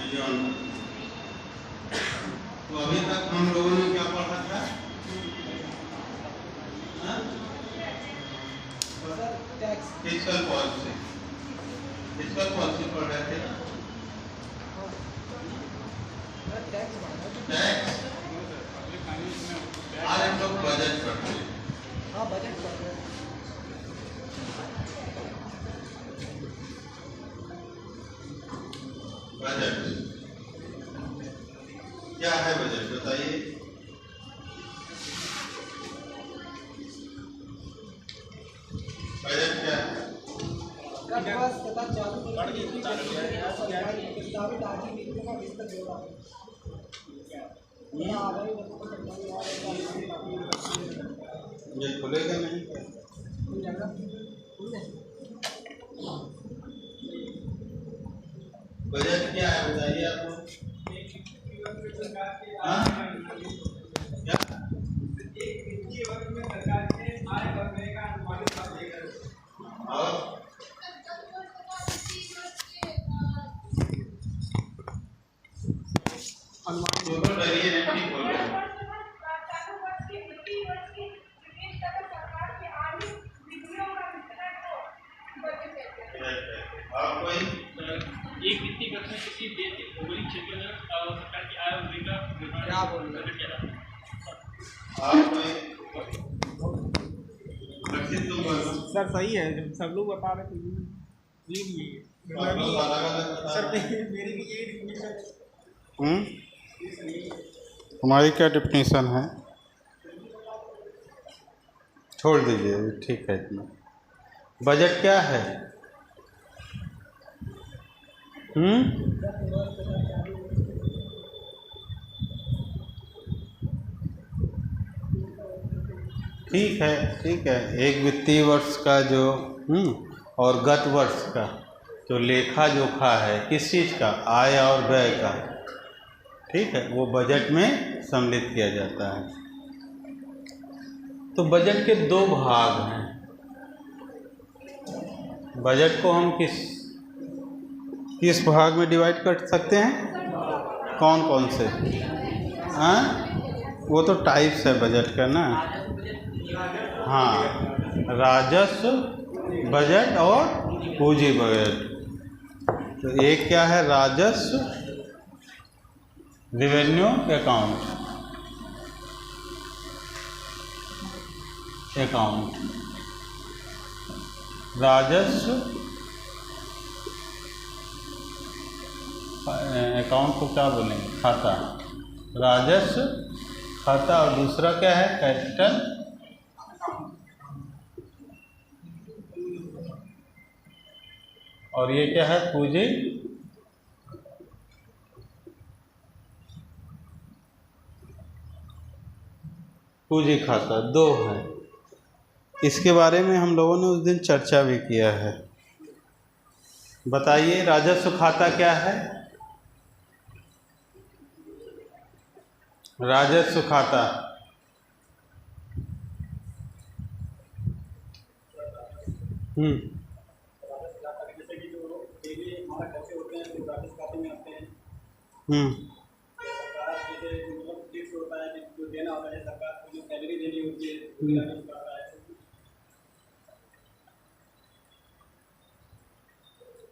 तो अभी तक हम लोगों ने क्या पढ़ा था? फिजिकल पॉलिसी पढ़ रहे थे ना? टैक्स। आज हम लोग बजट पढ़ते हैं। हाँ, बजट पढ़ रहे हैं। बजट क्या है? बजट बताइए। बजट क्या है? तथा चालू सरकारी प्रस्तावित आर्थिक नीतियों का विस्तृत ब्यौरा। ये खुलेगा नहीं? बजट क्या है बताइए आपको? एक वित्तीय वर्ष में किसी देश के भौगोलिक क्षेत्र में सरकार की आय और व्यय का क्या बोल रहे बजट क्या है? सर सही है, सब लोग बता रहे थे ये सर मेरी भी यही डिफिनेशन। हमारी क्या डिफिनेशन है? छोड़ दीजिए, ठीक है इतना। बजट क्या है? ठीक है। एक वित्तीय वर्ष का जो और गत वर्ष का जो लेखा जोखा है किस चीज़ का? आय और व्यय का। ठीक है, वो बजट में सम्मिलित किया जाता है। तो बजट के दो भाग हैं। बजट को हम किस भाग में डिवाइड कर सकते हैं? कौन कौन से? वो तो टाइप्स है बजट का ना। हाँ, राजस्व बजट और पूंजी बजट। तो एक क्या है? राजस्व, रेवेन्यू अकाउंट। राजस्व अकाउंट को क्या बोलेंगे? खाता। राजस्व खाता। और दूसरा क्या है? कैपिटल। और ये क्या है? पूंजी खाता। दो है। इसके बारे में हम लोगों ने उस दिन चर्चा भी किया है। बताइए, राजस्व खाता क्या है? राजस्व खाता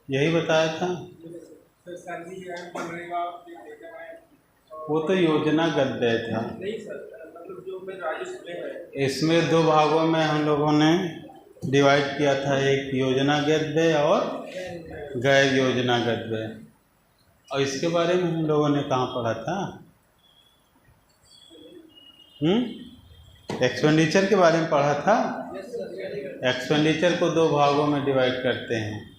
यही बताया था। वो तो योजनागत व्यय था। इसमें दो भागों में हम लोगों ने डिवाइड किया था, एक योजनागत व्यय और गैर योजनागत व्यय। और इसके बारे में हम लोगों ने कहाँ पढ़ा था? एक्सपेंडिचर के बारे में पढ़ा था। एक्सपेंडिचर को दो भागों में डिवाइड करते हैं,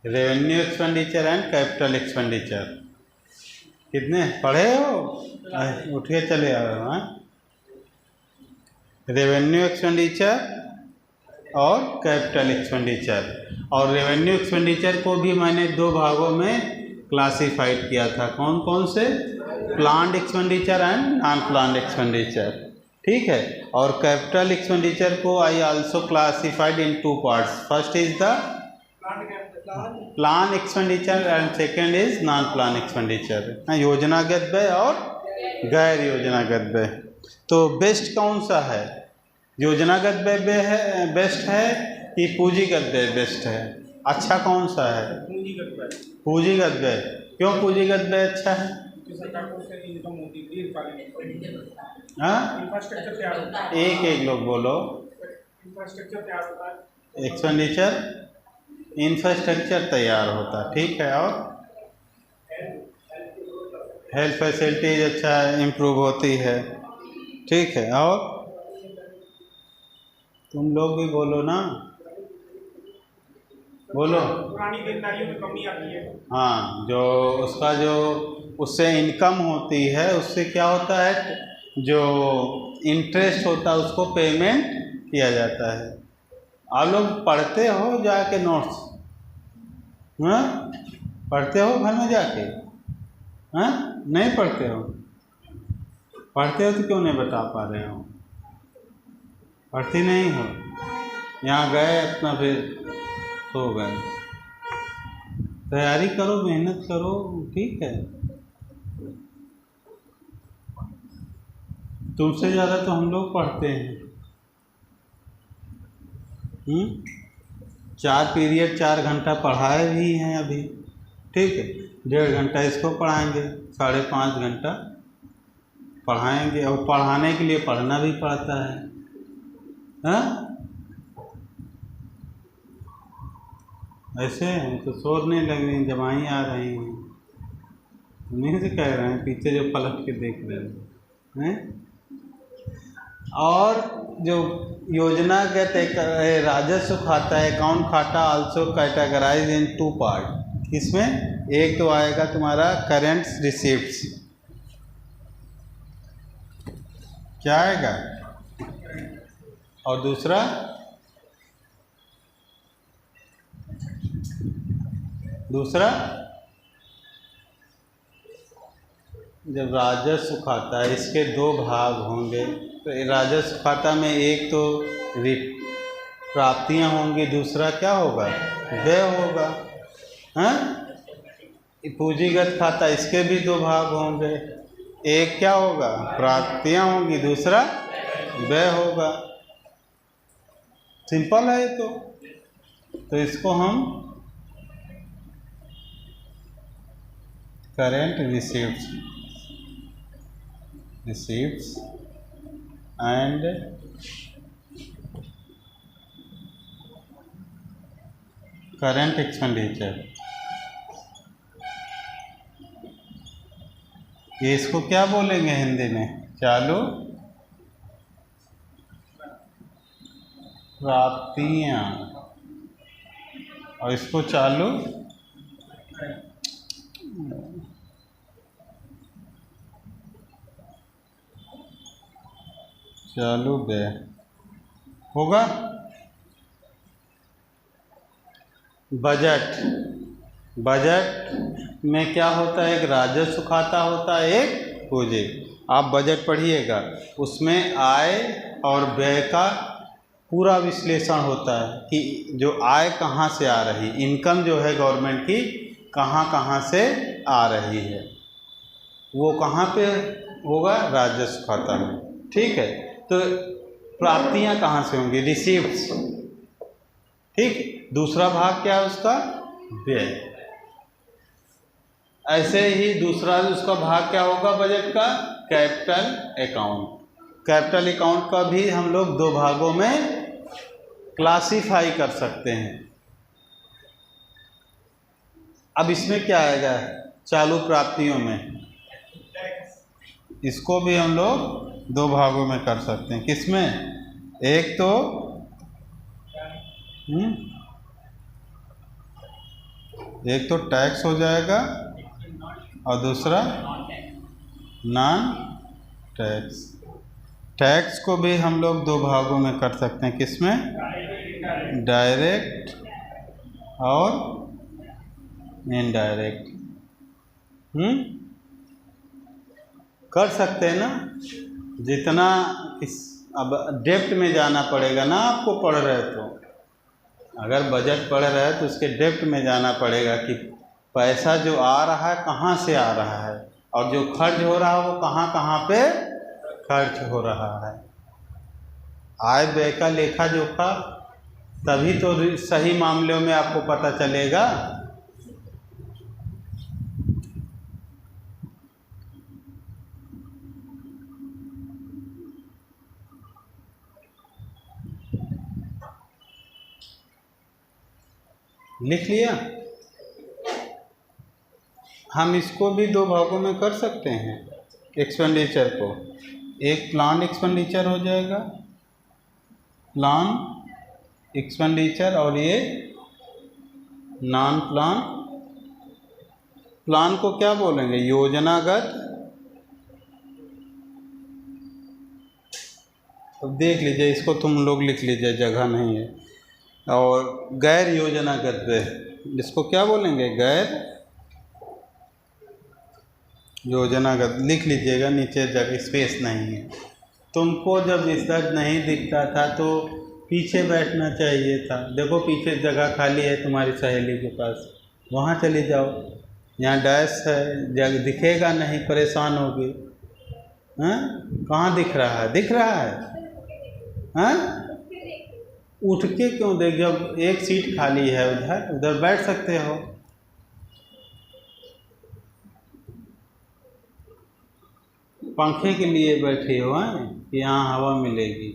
revenue expenditure and capital expenditure. कितने पढ़े हो? उठिए चले आ रहे हो। रेवेन्यू एक्सपेंडिचर और कैपिटल एक्सपेंडिचर। और रेवेन्यू एक्सपेंडिचर को भी मैंने दो भागों में क्लासिफाइड किया था। कौन कौन से? Planned expenditure and non planned expenditure. ठीक है। और कैपिटल एक्सपेंडिचर को I also classified in two parts. First is the plan expenditure and second is non plan expenditure, योजनागत व्यय और गैर योजनागत व्यय। तो बेस्ट कौन सा है, योजनागत व्यय है बेस्ट है कि पूंजीगत व्यय बेस्ट है? अच्छा कौन सा है? पूंजीगत व्यय। क्यों पूंजीगत व्यय अच्छा है? हाँ, इंफ्रास्ट्रक्चर तैयार होता है, एक लोग बोलो। इंफ्रास्ट्रक्चर तैयार होता है, एक्सपेंडिचर इंफ्रास्ट्रक्चर तैयार होता, ठीक है। और हेल्थ फैसिलिटीज अच्छा इम्प्रूव होती है, ठीक है। और तुम लोग भी बोलो ना, बोलो। पुरानी देनदारियों में कमी आती है। हाँ, जो उसका जो उससे इनकम होती है उससे क्या होता है, जो इंटरेस्ट होता है उसको पेमेंट किया जाता है। आप लोग पढ़ते हो जाके नोट्स? हाँ, पढ़ते हो घर में जाके? हाँ, नहीं पढ़ते हो? पढ़ते हो तो क्यों नहीं बता पा रहे हो? पढ़ती नहीं हो? यहाँ गए अपना फिर सो गए। तैयारी करो, मेहनत करो, ठीक है। तुमसे ज़्यादा तो हम लोग पढ़ते हैं। 4 पीरियड 4 घंटा पढ़ाए भी हैं अभी, ठीक है। 1.5 घंटा इसको पढ़ाएंगे, 5.5 घंटा पढ़ाएंगे, और पढ़ाने के लिए पढ़ना भी पड़ता है। हाँ, ऐसे हैं तो शोरने लग रही, जमाई आ रही हैं, नहीं से कह रहे हैं, पीछे जो पलट के देख रहे हैं। और जो योजनागत राजस्व खाता है, अकाउंट खाता आल्सो कैटेगराइज इन 2 पार्ट। इसमें एक तो आएगा तुम्हारा करेंट रिसीप्ट्स, क्या आएगा, और दूसरा जब राजस्व खाता है, इसके 2 भाग होंगे। तो राजस्व खाता में एक तो प्राप्तियां होंगी, दूसरा क्या होगा, व्यय होगा। हाँ, पूंजीगत खाता इसके भी 2 भाग होंगे, एक क्या होगा, प्राप्तियां होंगी, दूसरा व्यय होगा। सिंपल है तो इसको हम current receipts and current expenditure, ये इसको क्या बोलेंगे हिंदी में, चालू प्राप्तियां, और इसको चालू व्यय होगा। बजट में क्या होता है, एक राजस्व खाता होता है, एक पूंजी। आप बजट पढ़िएगा, उसमें आय और व्यय का पूरा विश्लेषण होता है कि जो आय कहाँ से आ रही, इनकम जो है गवर्नमेंट की कहाँ से आ रही है, वो कहाँ पे होगा, राजस्व खाता में, ठीक है। तो प्राप्तियां कहाँ से होंगी, रिसीप्ट्स, ठीक। दूसरा भाग क्या है उसका, व्यय। ऐसे ही दूसरा उसका भाग क्या होगा बजट का, कैपिटल अकाउंट। कैपिटल अकाउंट का भी हम लोग 2 भागों में क्लासिफाई कर सकते हैं। अब इसमें क्या आएगा, चालू प्राप्तियों में, इसको भी हम लोग 2 भागों में कर सकते हैं। किसमें, एक तो टैक्स हो जाएगा, और दूसरा नॉन टैक्स। टैक्स को भी हम लोग 2 भागों में कर सकते हैं। किसमें, डायरेक्ट और इनडायरेक्ट। कर सकते हैं ना, जितना अब डेप्थ में जाना पड़ेगा ना, आपको पढ़ रहे तो अगर बजट पढ़ रहा है तो उसके डेप्थ में जाना पड़ेगा कि पैसा जो आ रहा है कहाँ से आ रहा है और जो खर्च हो रहा है वो कहाँ कहाँ पे खर्च हो रहा है। आय व्यय का लेखा जोखा तभी तो सही मामलों में आपको पता चलेगा। लिख लिया। हम इसको भी दो भागों में कर सकते हैं एक्सपेंडिचर को। एक प्लान एक्सपेंडिचर हो जाएगा, प्लान एक्सपेंडिचर, और ये नॉन प्लान। प्लान को क्या बोलेंगे? योजनागत। तो देख लीजिए, इसको तुम लोग लिख लीजिए, जगह नहीं है। और गैर योजनागत इसको क्या बोलेंगे? गैर योजनागत। लिख लीजिएगा, नीचे जगह स्पेस नहीं है। तुमको जब रिसर्च नहीं दिखता था तो पीछे बैठना चाहिए था। देखो पीछे जगह खाली है तुम्हारी सहेली के पास, वहाँ चली जाओ। यहाँ डैश है, जगह दिखेगा नहीं, परेशान होगी। हाँ, कहाँ दिख रहा है? दिख रहा है। हाँ, उठ के क्यों देख? जब एक सीट खाली है उधर, उधर बैठ सकते हो। पंखे के लिए बैठे हो हैं कि यहाँ हवा मिलेगी?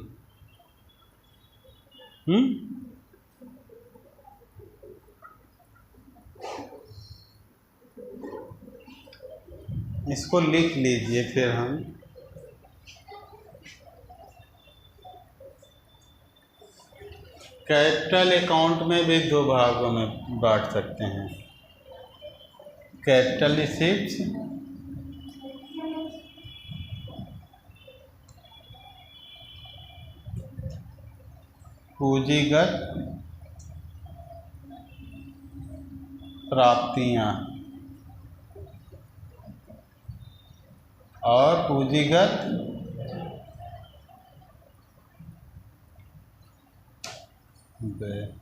इसको लिख लीजिए। फिर हम कैपिटल अकाउंट में भी दो भागों में बांट सकते हैं। कैपिटल रिसीप्ट्स पूंजीगत प्राप्तियां और पूंजीगत व्यय।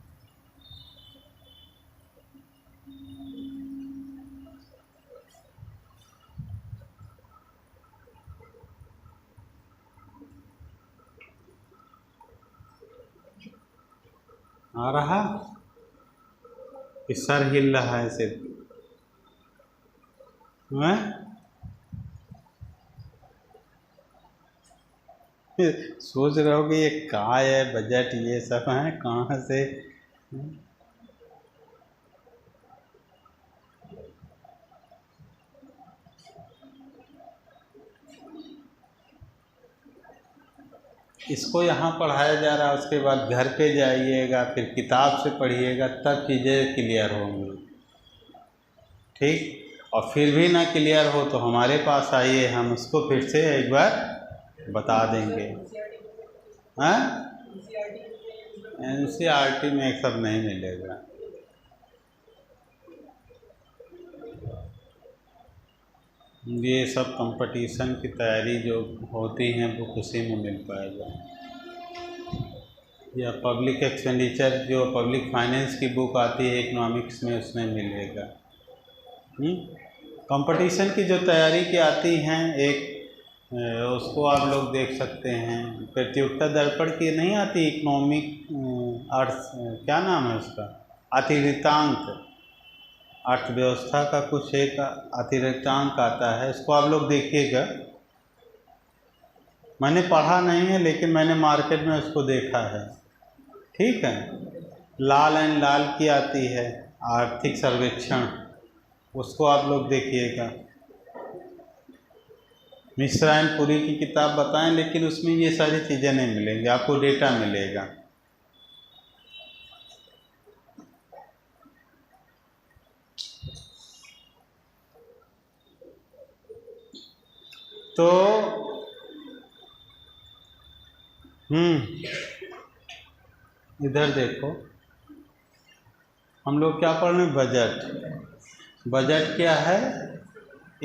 आ रहा कि सर हिल रहा है सिर्फ? सोच रहे हो कि ये क्या है, बजट ये सब है कहाँ से? इसको यहाँ पढ़ाया जा रहा है, उसके बाद घर पे जाइएगा, फिर किताब से पढ़िएगा, तब चीज़ें क्लियर होंगी। ठीक? और फिर भी ना क्लियर हो तो हमारे पास आइए, हम उसको फिर से एक बार बता देंगे। हाँ, NCERT में सब नहीं मिलेगा। ये सब कंपटीशन की तैयारी जो होती हैं वो उसी में मिल पाएगा। या पब्लिक एक्सपेंडिचर जो पब्लिक फाइनेंस की बुक आती है इकोनॉमिक्स में, उसमें मिलेगा। कंपटीशन की जो तैयारी की आती हैं एक, उसको आप लोग देख सकते हैं। प्रतियोगिता दर्पण की नहीं आती इकोनॉमिक अर्थ, क्या नाम है उसका? अतिरिक्तांक, अर्थव्यवस्था का कुछ एक अतिरिक्तांक आता है, इसको आप लोग देखिएगा। मैंने पढ़ा नहीं है लेकिन मैंने मार्केट में उसको देखा है। ठीक है, लाल एंड लाल की आती है आर्थिक सर्वेक्षण, उसको आप लोग देखिएगा। मिश्रा एंड पुरी की किताब बताएं, लेकिन उसमें ये सारी चीज़ें नहीं मिलेंगी, आपको डेटा मिलेगा। तो इधर देखो, हम लोग क्या पढ़ रहे हैं? बजट। बजट क्या है?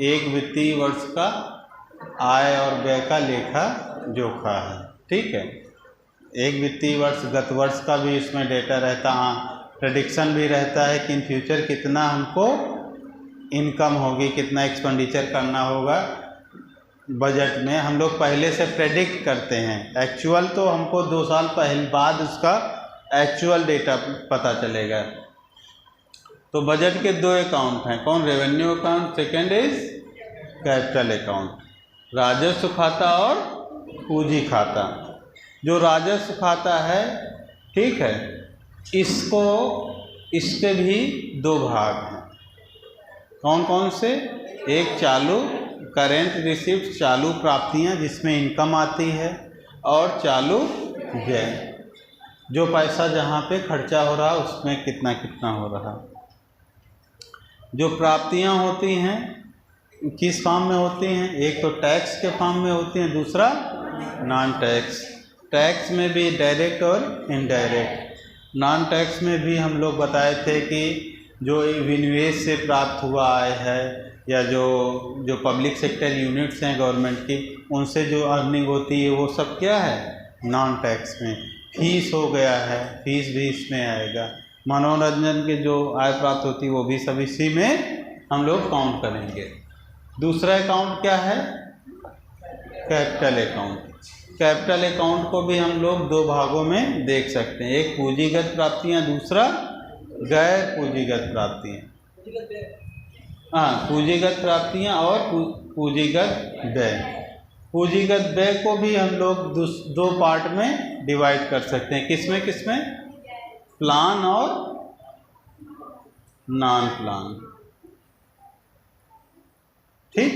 एक वित्तीय वर्ष का आय और व्यय का लेखा जोखा है। ठीक है, एक वित्तीय वर्ष गत वर्ष का भी इसमें डेटा रहता, हाँ प्रेडिक्शन भी रहता है कि इन फ्यूचर कितना हमको इनकम होगी, कितना एक्सपेंडिचर करना होगा। बजट में हम लोग पहले से प्रेडिक्ट करते हैं, एक्चुअल तो हमको 2 साल पहले बाद उसका एक्चुअल डेटा पता चलेगा। तो बजट के 2 अकाउंट हैं, कौन? Revenue account, second is capital account, राजस्व खाता और पूंजी खाता। जो राजस्व खाता है, ठीक है, इसके भी 2 भाग हैं। कौन कौन से? एक चालू करेंट रिसिप्ट, चालू प्राप्तियां जिसमें इनकम आती है, और चालू व्यय, जो पैसा जहाँ पे खर्चा हो रहा उसमें कितना कितना हो रहा। जो प्राप्तियां होती हैं किस फॉर्म में होती हैं? एक तो टैक्स के फॉर्म में होती हैं, दूसरा नॉन टैक्स। टैक्स में भी डायरेक्ट और इनडायरेक्ट। नॉन टैक्स में भी हम लोग बताए थे कि जो विनिवेश से प्राप्त हुआ आय है, या जो पब्लिक सेक्टर यूनिट्स हैं गवर्नमेंट की, उनसे जो अर्निंग होती है वो सब क्या है? नॉन टैक्स में। फीस हो गया है, फीस भी इसमें आएगा। मनोरंजन के जो आय प्राप्त होती है वो भी सब इसी में हम लोग काउंट करेंगे। दूसरा अकाउंट क्या है? Capital account. कैपिटल अकाउंट को भी हम लोग 2 भागों में देख सकते हैं, एक पूंजीगत प्राप्तियां, दूसरा गैर पूंजीगत प्राप्तियां। हाँ, पूंजीगत प्राप्तियां और पूंजीगत व्यय। पूंजीगत व्यय को भी हम लोग 2 पार्ट में डिवाइड कर सकते हैं। किसमें किसमें? प्लान और नॉन प्लान। ठीक,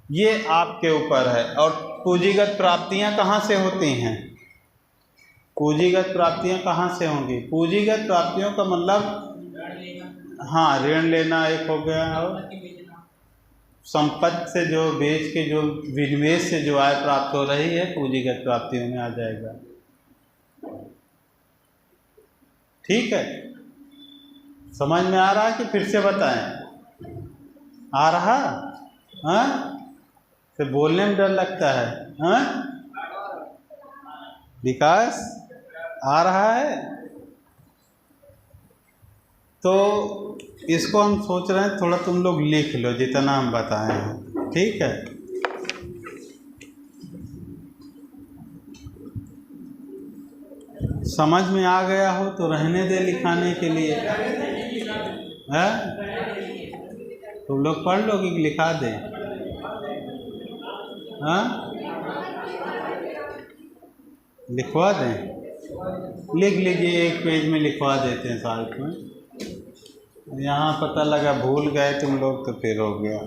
ये आपके ऊपर है। और पूंजीगत प्राप्तियां कहाँ से होती हैं? पूंजीगत प्राप्तियां कहाँ से होंगी? पूंजीगत प्राप्तियों का मतलब, हाँ, ऋण लेना एक हो गया, और संपत्ति से जो बेच के जो विनिवेश से जो आय प्राप्त हो रही है पूंजीगत प्राप्तियों में आ जाएगा। ठीक है, समझ में आ रहा है कि फिर से बताएं? आ रहा? हाँ, तो बोलने में डर लगता है। हाँ, विकास आ रहा है? तो इसको हम सोच रहे हैं थोड़ा तुम लोग लिख लो जितना हम बताए हैं, ठीक है? समझ में आ गया हो तो रहने दे लिखाने के लिए, है? तुम लोग पढ़ लो कि लिखा दे? हाँ, लिखवा दें? लिख लीजिए, 1 पेज में लिखवा देते हैं साथ में। यहाँ पता लगा भूल गए तुम लोग तो फिर हो गया।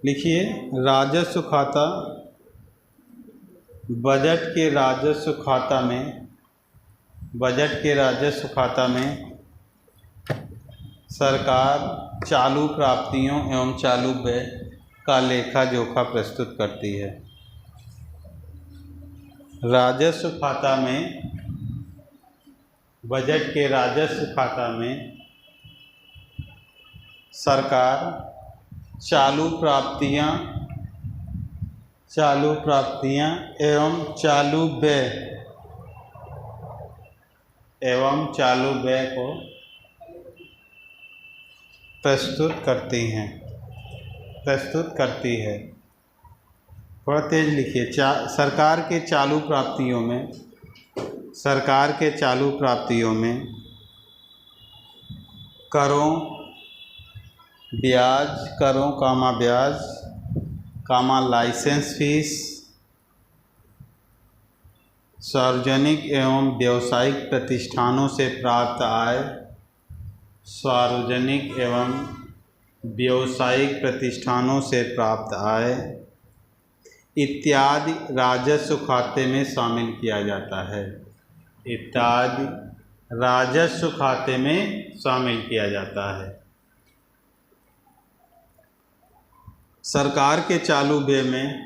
लिखिए, राजस्व खाता, बजट के राजस्व खाता में, बजट के राजस्व खाता में सरकार चालू प्राप्तियों एवं चालू व्यय का लेखा जोखा प्रस्तुत करती है। राजस्व खाता में, बजट के राजस्व खाता में सरकार चालू प्राप्तियां एवं चालू व्यय को प्रस्तुत करती है। थोड़ा तेज लिखिए। सरकार के चालू प्राप्तियों में करों ब्याज, लाइसेंस फीस, सार्वजनिक एवं व्यावसायिक प्रतिष्ठानों से प्राप्त आय, सार्वजनिक एवं व्यावसायिक प्रतिष्ठानों से प्राप्त आय इत्यादि राजस्व खाते में शामिल किया जाता है। इत्यादि राजस्व खाते में शामिल किया जाता है। सरकार के चालू व्यय में,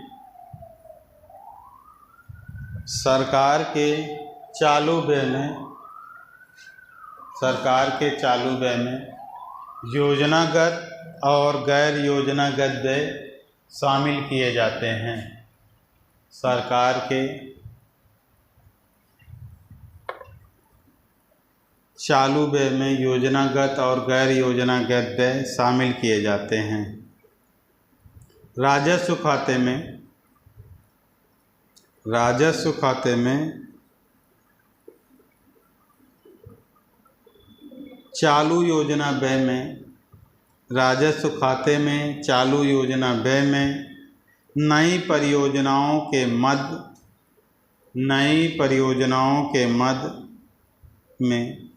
सरकार के चालू व्यय में योजनागत और गैर योजनागत व्यय शामिल किए जाते हैं। सरकार के चालू व्यय में योजनागत और गैर योजनागत व्यय शामिल किए जाते हैं। राजस्व खाते में चालू योजना व्यय में राजस्व खाते में चालू योजना व्यय में नई परियोजनाओं के मद में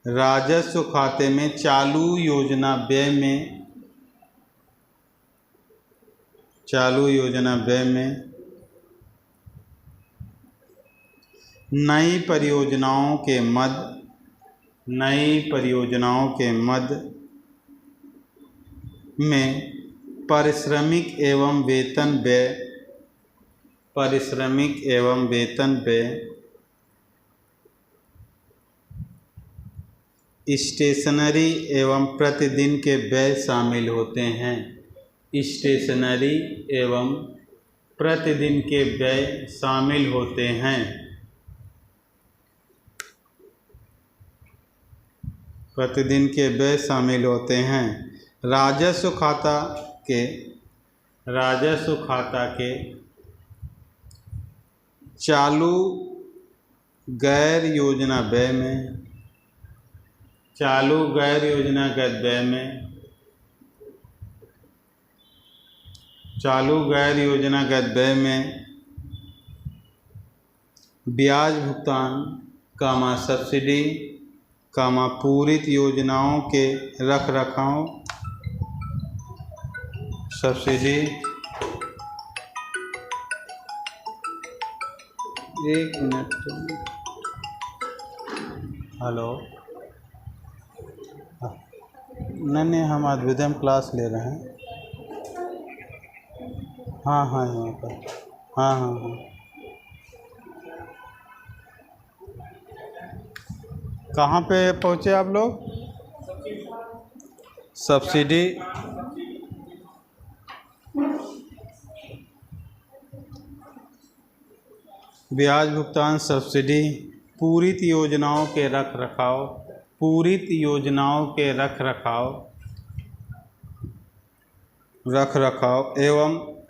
राजस्व खाते में चालू योजना व्यय में नई परियोजनाओं के मद में पारिश्रमिक एवं वेतन व्यय स्टेशनरी एवं प्रतिदिन के व्यय शामिल होते हैं। स्टेशनरी एवं प्रतिदिन के व्यय शामिल होते हैं। प्रतिदिन के व्यय शामिल होते हैं। राजस्व खाता के चालू गैर योजनागत व्यय में ब्याज भुगतान, सब्सिडी, पूरित योजनाओं के रखरखाव, सब्सिडी, एक मिनट, हेलो, नहीं हम अद्वितीय क्लास ले रहे हैं। हाँ यहाँ पर हाँ। कहाँ पे पहुँचे आप लोग? सब्सिडी, ब्याज भुगतान, सब्सिडी, पूरित योजनाओं के रखरखाव एवं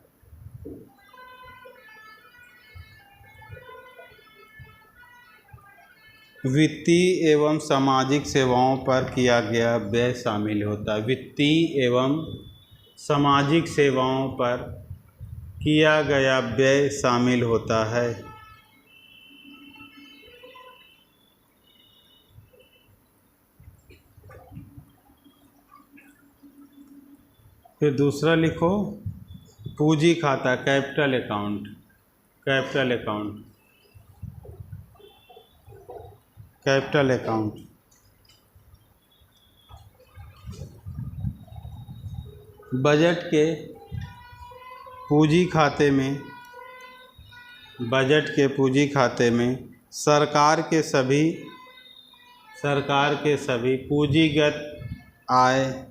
वित्तीय एवं सामाजिक सेवाओं पर किया गया व्यय शामिल होता है। वित्तीय एवं सामाजिक सेवाओं पर किया गया व्यय शामिल होता है। फिर दूसरा लिखो, पूंजी खाता, कैपिटल अकाउंट। बजट के पूंजी खाते में सरकार के सभी पूंजीगत आय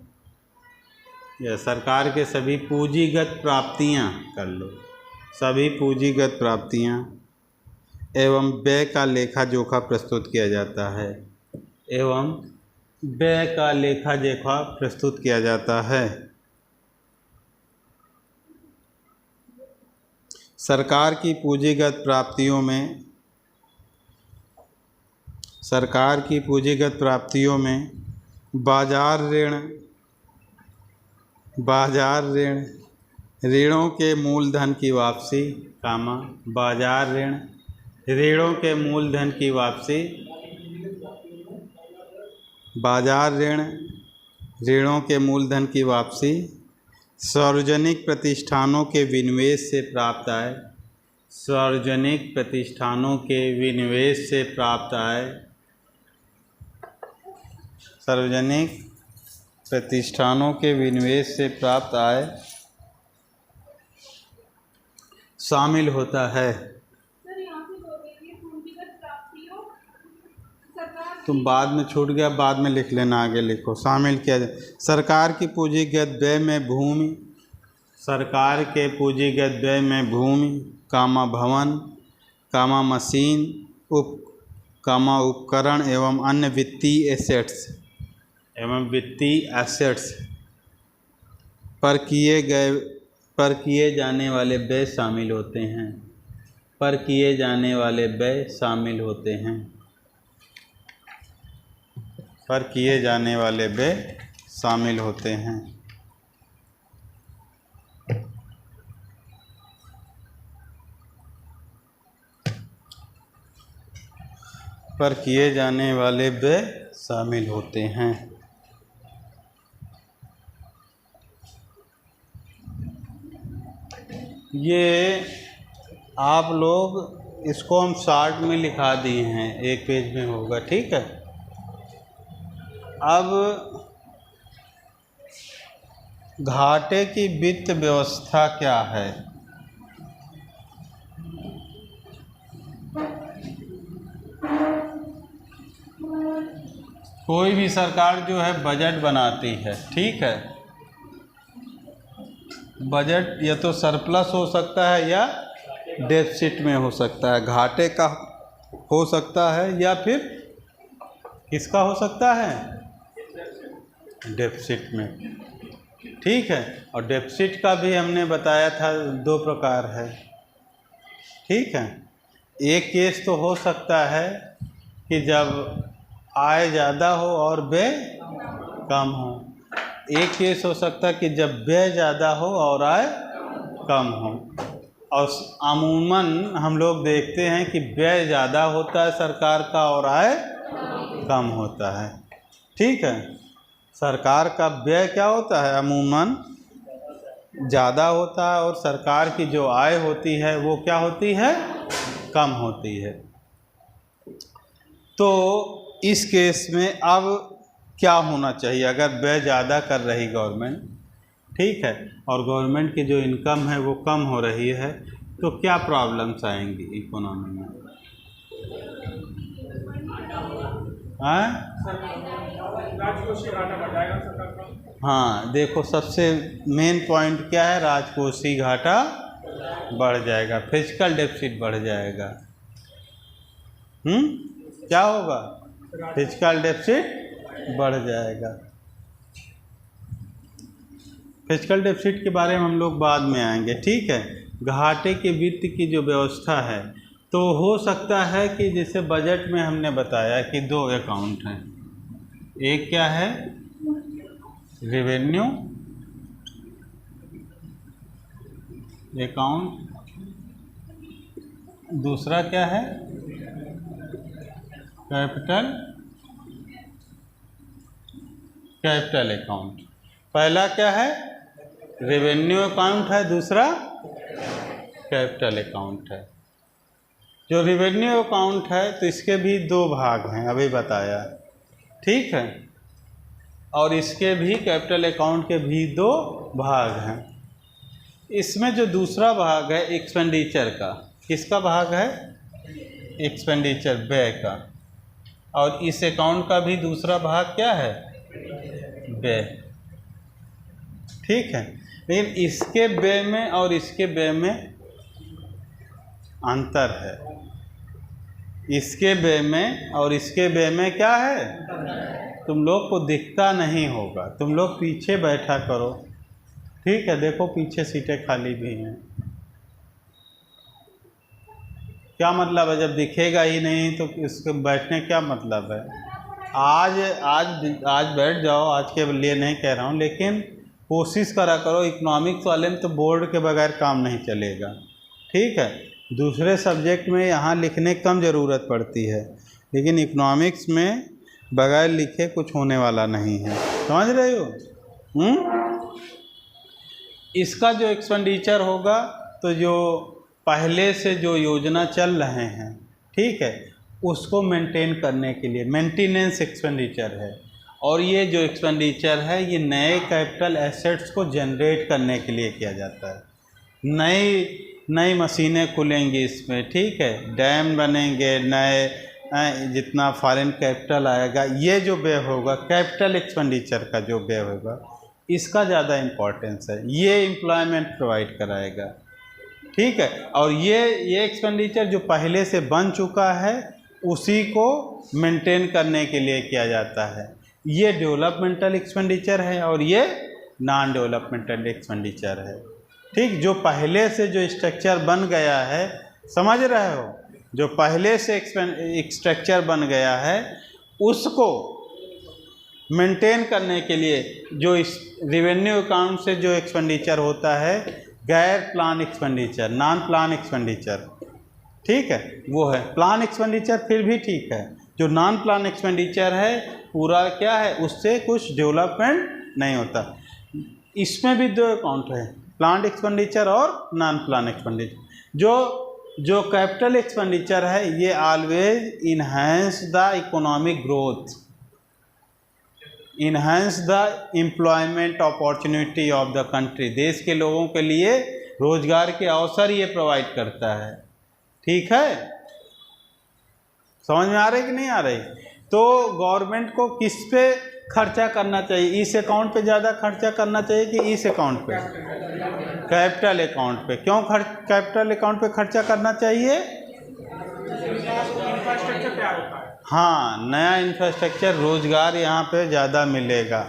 या सरकार के सभी पूंजीगत प्राप्तियां एवं व्यय का लेखा जोखा प्रस्तुत किया जाता है। सरकार की पूंजीगत प्राप्तियों में बाजार ऋणों के मूलधन की वापसी, सार्वजनिक प्रतिष्ठानों के विनिवेश से प्राप्त आय शामिल होता है। तुम बाद में छूट गया, बाद में लिख लेना, आगे लिखो। शामिल किया जाए सरकार की पूंजीगत व्यय में भूमि, सरकार के पूंजीगत व्यय में भूमि, कामा भवन, कामा मशीन, कामा उपकरण एवं अन्य वित्तीय एसेट्स पर किए जाने वाले व्यय शामिल होते हैं, पर किए जाने वाले व्यय शामिल होते हैं, पर किए जाने वाले व्यय शामिल होते हैं। पर किए जाने वाले व्यय शामिल होते हैं। ये आप लोग इसको हम शॉर्ट में लिखा दिए हैं, एक पेज में होगा, ठीक है। अब घाटे की वित्त व्यवस्था क्या है? कोई भी सरकार जो है बजट बनाती है, ठीक है। बजट या तो सरप्लस हो सकता है या डेफिसिट में हो सकता है, घाटे का हो सकता है या फिर किसका हो सकता है, डेफिसिट में, ठीक है। और डेफिसिट का भी हमने बताया था 2 प्रकार है, ठीक है। एक केस तो हो सकता है कि जब आय ज़्यादा हो और व्यय कम हो, एक केस हो सकता है कि जब व्यय ज़्यादा हो और आय कम हो। और अमूमन हम लोग देखते हैं कि व्यय ज़्यादा होता है सरकार का और आय कम होता है, ठीक है। सरकार का व्यय क्या होता है, अमूमन ज़्यादा होता है, और सरकार की जो आय होती है वो क्या होती है, कम होती है। तो इस केस में अब क्या होना चाहिए अगर व्यय ज़्यादा कर रही गवर्नमेंट, ठीक है, और गवर्नमेंट की जो इनकम है वो कम हो रही है, तो क्या प्रॉब्लम्स आएंगी इकोनॉमी में? हाँ, देखो सबसे मेन पॉइंट क्या है, राजकोषीय घाटा बढ़ जाएगा, फिजिकल डेफिसिट बढ़ जाएगा। क्या होगा, फिजिकल डेफिसिट बढ़ जाएगा। फिजिकल डेफिसिट के बारे में हम लोग बाद में आएंगे, ठीक है। घाटे के वित्त की जो व्यवस्था है, तो हो सकता है कि जैसे बजट में हमने बताया कि 2 अकाउंट हैं, एक क्या है रेवेन्यू अकाउंट, दूसरा क्या है कैपिटल अकाउंट। पहला क्या है रेवेन्यू अकाउंट है, दूसरा कैपिटल अकाउंट है। जो रेवेन्यू अकाउंट है तो इसके भी 2 भाग हैं, अभी बताया, ठीक है। और इसके भी कैपिटल अकाउंट के भी 2 भाग हैं। इसमें जो दूसरा भाग है एक्सपेंडिचर का, किसका भाग है, एक्सपेंडिचर व्यय का, और इस अकाउंट का भी दूसरा भाग क्या है, व्यय, ठीक है। लेकिन इसके व्यय में और इसके व्यय में अंतर है, इसके व्यय में और इसके व्यय में क्या है, तुम लोग को दिखता नहीं होगा, तुम लोग पीछे बैठा करो, ठीक है। देखो पीछे सीटें खाली भी हैं, क्या मतलब है, जब दिखेगा ही नहीं तो इसके बैठने क्या मतलब है। आज बैठ जाओ, आज के लिए नहीं कह रहा हूँ, लेकिन कोशिश करा करो। इकोनॉमिक्स वाले में तो बोर्ड के बगैर काम नहीं चलेगा, ठीक है। दूसरे सब्जेक्ट में यहाँ लिखने की कम ज़रूरत पड़ती है, लेकिन इकोनॉमिक्स में बगैर लिखे कुछ होने वाला नहीं है, समझ रहे हो। इसका जो एक्सपेंडिचर होगा, तो जो पहले से जो योजना चल रहे हैं, ठीक है, उसको मेंटेन करने के लिए मेंटेनेंस एक्सपेंडिचर है। और ये जो एक्सपेंडिचर है ये नए कैपिटल एसेट्स को जनरेट करने के लिए किया जाता है। नई मशीनें खुलेंगी इसमें, ठीक है, डैम बनेंगे, नए जितना फॉरेन कैपिटल आएगा, ये जो व्यय होगा कैपिटल एक्सपेंडिचर का जो व्यय होगा, इसका ज़्यादा इम्पोर्टेंस है। ये एम्प्लॉयमेंट प्रोवाइड कराएगा, ठीक है। और ये एक्सपेंडिचर जो पहले से बन चुका है उसी को मेंटेन करने के लिए किया जाता है। ये डेवलपमेंटल एक्सपेंडिचर है और ये नॉन डेवलपमेंटल एक्सपेंडिचर है, ठीक। जो पहले से जो स्ट्रक्चर बन गया है, समझ रहे हो, जो पहले से स्ट्रक्चर बन गया है उसको मेंटेन करने के लिए जो इस रेवेन्यू अकाउंट से जो एक्सपेंडिचर होता है, गैर plan expenditure, non plan expenditure, ठीक है, वो है। प्लान एक्सपेंडिचर फिर भी ठीक है, जो नॉन प्लान एक्सपेंडिचर है पूरा क्या है, उससे कुछ डेवलपमेंट नहीं होता। इसमें भी दो अकाउंट है, प्लान एक्सपेंडिचर और नॉन प्लान एक्सपेंडिचर। जो कैपिटल एक्सपेंडिचर है ये always enhance the economic growth, enhance the employment opportunity of the country, देश के लोगों के लिए रोजगार के अवसर ये प्रोवाइड करता है, ठीक है। समझ में आ रही कि नहीं आ रही? तो गवर्नमेंट को किस पे खर्चा करना चाहिए? इस अकाउंट पे ज़्यादा खर्चा करना चाहिए कि इस अकाउंट पे? कैपिटल अकाउंट पे। क्यों कैपिटल अकाउंट पे खर्चा करना चाहिए? इंफ्रास्ट्रक्चर तैयार होता है। हाँ, नया इंफ्रास्ट्रक्चर, रोजगार यहाँ पे ज़्यादा मिलेगा।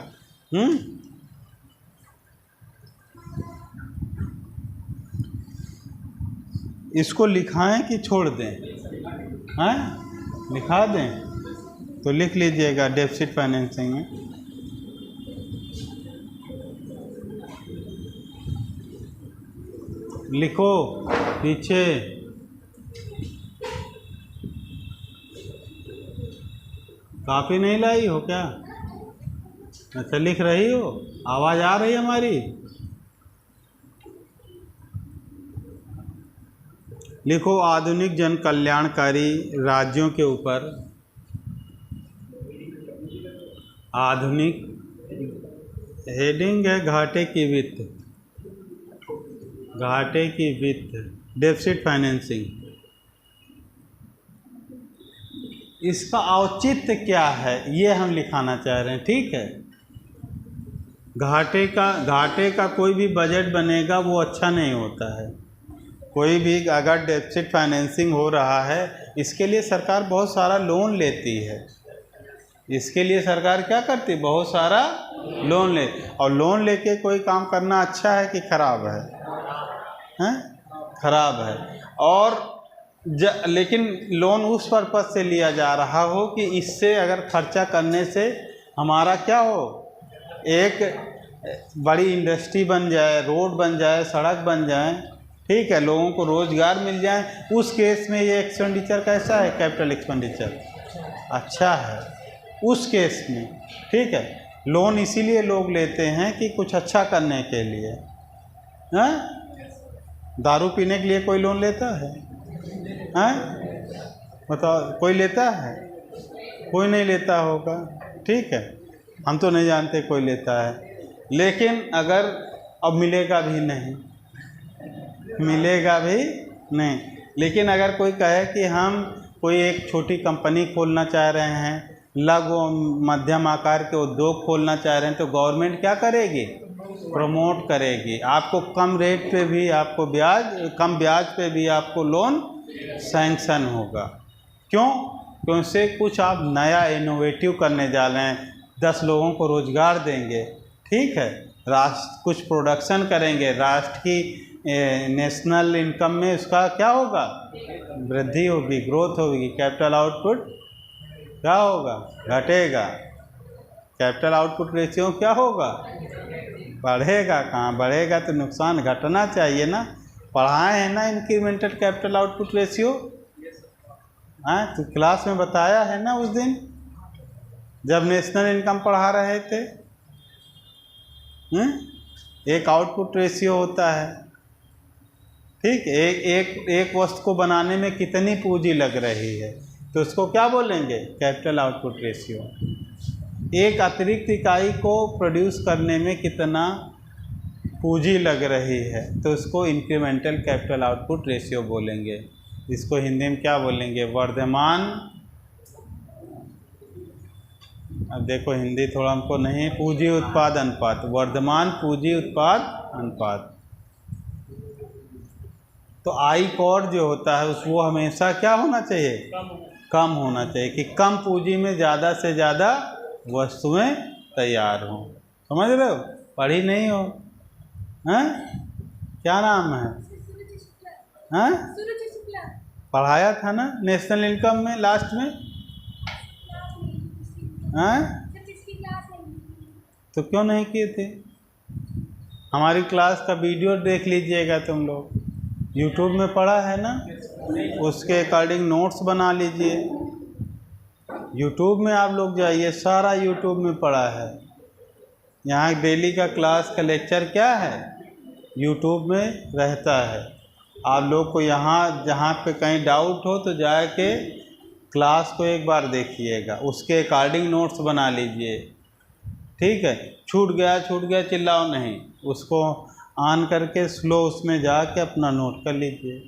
इसको लिखाएं कि छोड़ दें? हैं, लिखा दें तो लिख लीजिएगा डेफिसिट फाइनेंसिंग में। लिखो पीछे, कॉपी नहीं लाई हो क्या? अच्छा, लिख रही हो? आवाज़ आ रही है हमारी? लिखो आधुनिक जन कल्याणकारी राज्यों के ऊपर आधुनिक, हेडिंग है घाटे की वित्त, घाटे की वित्त, डेफिसिट फाइनेंसिंग। इसका औचित्य क्या है ये हम लिखाना चाह रहे हैं, ठीक है। घाटे का कोई भी बजट बनेगा वो अच्छा नहीं होता है। कोई भी अगर डेफिसिट फाइनेंसिंग हो रहा है, इसके लिए सरकार बहुत सारा लोन लेती है। इसके लिए सरकार क्या करती है? बहुत सारा लोन ले, और लोन लेके कोई काम करना अच्छा है कि खराब है? हैं? खराब है। और लेकिन लोन उस पर्पज़ से लिया जा रहा हो कि इससे अगर खर्चा करने से हमारा क्या हो, एक बड़ी इंडस्ट्री बन जाए, रोड बन जाए, सड़क बन जाए, ठीक है, लोगों को रोज़गार मिल जाए। उस केस में ये एक्सपेंडिचर कैसा है? कैपिटल एक्सपेंडिचर अच्छा है उस केस में, ठीक है। लोन इसीलिए लोग लेते हैं कि कुछ अच्छा करने के लिए। हैं? दारू पीने के लिए कोई लोन लेता है? हैं? बताओ, कोई लेता है? कोई नहीं लेता होगा, ठीक है, हम तो नहीं जानते कोई लेता है। लेकिन अगर अब मिलेगा भी नहीं, मिलेगा भी नहीं। लेकिन अगर कोई कहे कि हम कोई एक छोटी कंपनी खोलना चाह रहे हैं, लघु मध्यम आकार के उद्योग खोलना चाह रहे हैं, तो गवर्नमेंट क्या करेगी? प्रमोट करेगी। आपको कम रेट पे भी, आपको कम ब्याज पे भी आपको लोन सैंक्शन होगा। क्यों? क्योंकि कुछ आप नया इनोवेटिव करने जा रहे हैं, 10 लोगों को रोज़गार देंगे, ठीक है, राष्ट्र कुछ प्रोडक्शन करेंगे, राष्ट्र की नेशनल इनकम में उसका क्या होगा? वृद्धि होगी, ग्रोथ होगी। कैपिटल आउटपुट क्या होगा? घटेगा। कैपिटल आउटपुट रेशियो क्या होगा? बढ़ेगा। कहाँ बढ़ेगा? तो नुकसान घटना चाहिए ना। पढ़ाए हैं ना इंक्रीमेंटल कैपिटल आउटपुट रेशियो? हाँ, तो क्लास में बताया है ना उस दिन जब नेशनल इनकम पढ़ा रहे थे। एक आउटपुट रेशियो होता है, ठीक। एक वस्तु को बनाने में कितनी पूंजी लग रही है, तो उसको क्या बोलेंगे? Capital output ratio. एक अतिरिक्त इकाई को प्रोड्यूस करने में कितना पूंजी लग रही है, तो उसको इंक्रीमेंटल कैपिटल आउटपुट रेशियो बोलेंगे। इसको हिंदी में क्या बोलेंगे? वर्धमान अब देखो हिंदी थोड़ा हमको नहीं, पूंजी उत्पाद अनुपात, वर्धमान पूंजी उत्पाद अनुपात। तो आई कॉर जो होता है उस वो हमेशा क्या होना चाहिए, कम होना चाहिए, कि कम पूंजी में ज़्यादा से ज़्यादा वस्तुएं तैयार हों। समझ रहे हो, पढ़ी नहीं हो? हैं, क्या नाम है? हैं, पढ़ाया था ना नेशनल इनकम में लास्ट में? हैं, तो क्यों नहीं किए थे? हमारी क्लास का वीडियो देख लीजिएगा तुम लोग, यूट्यूब में पढ़ा है ना, उसके अकॉर्डिंग नोट्स बना लीजिए। यूट्यूब में आप लोग जाइए, सारा यूट्यूब में पढ़ा है। यहाँ डेली का क्लास का लेक्चर क्या है, यूट्यूब में रहता है। आप लोग को यहाँ जहाँ पे कहीं डाउट हो तो जाके क्लास को एक बार देखिएगा, उसके अकॉर्डिंग नोट्स बना लीजिए। ठीक है, छूट गया चिल्लाओ नहीं, उसको ऑन करके स्लो उसमें जाके अपना नोट कर लीजिए।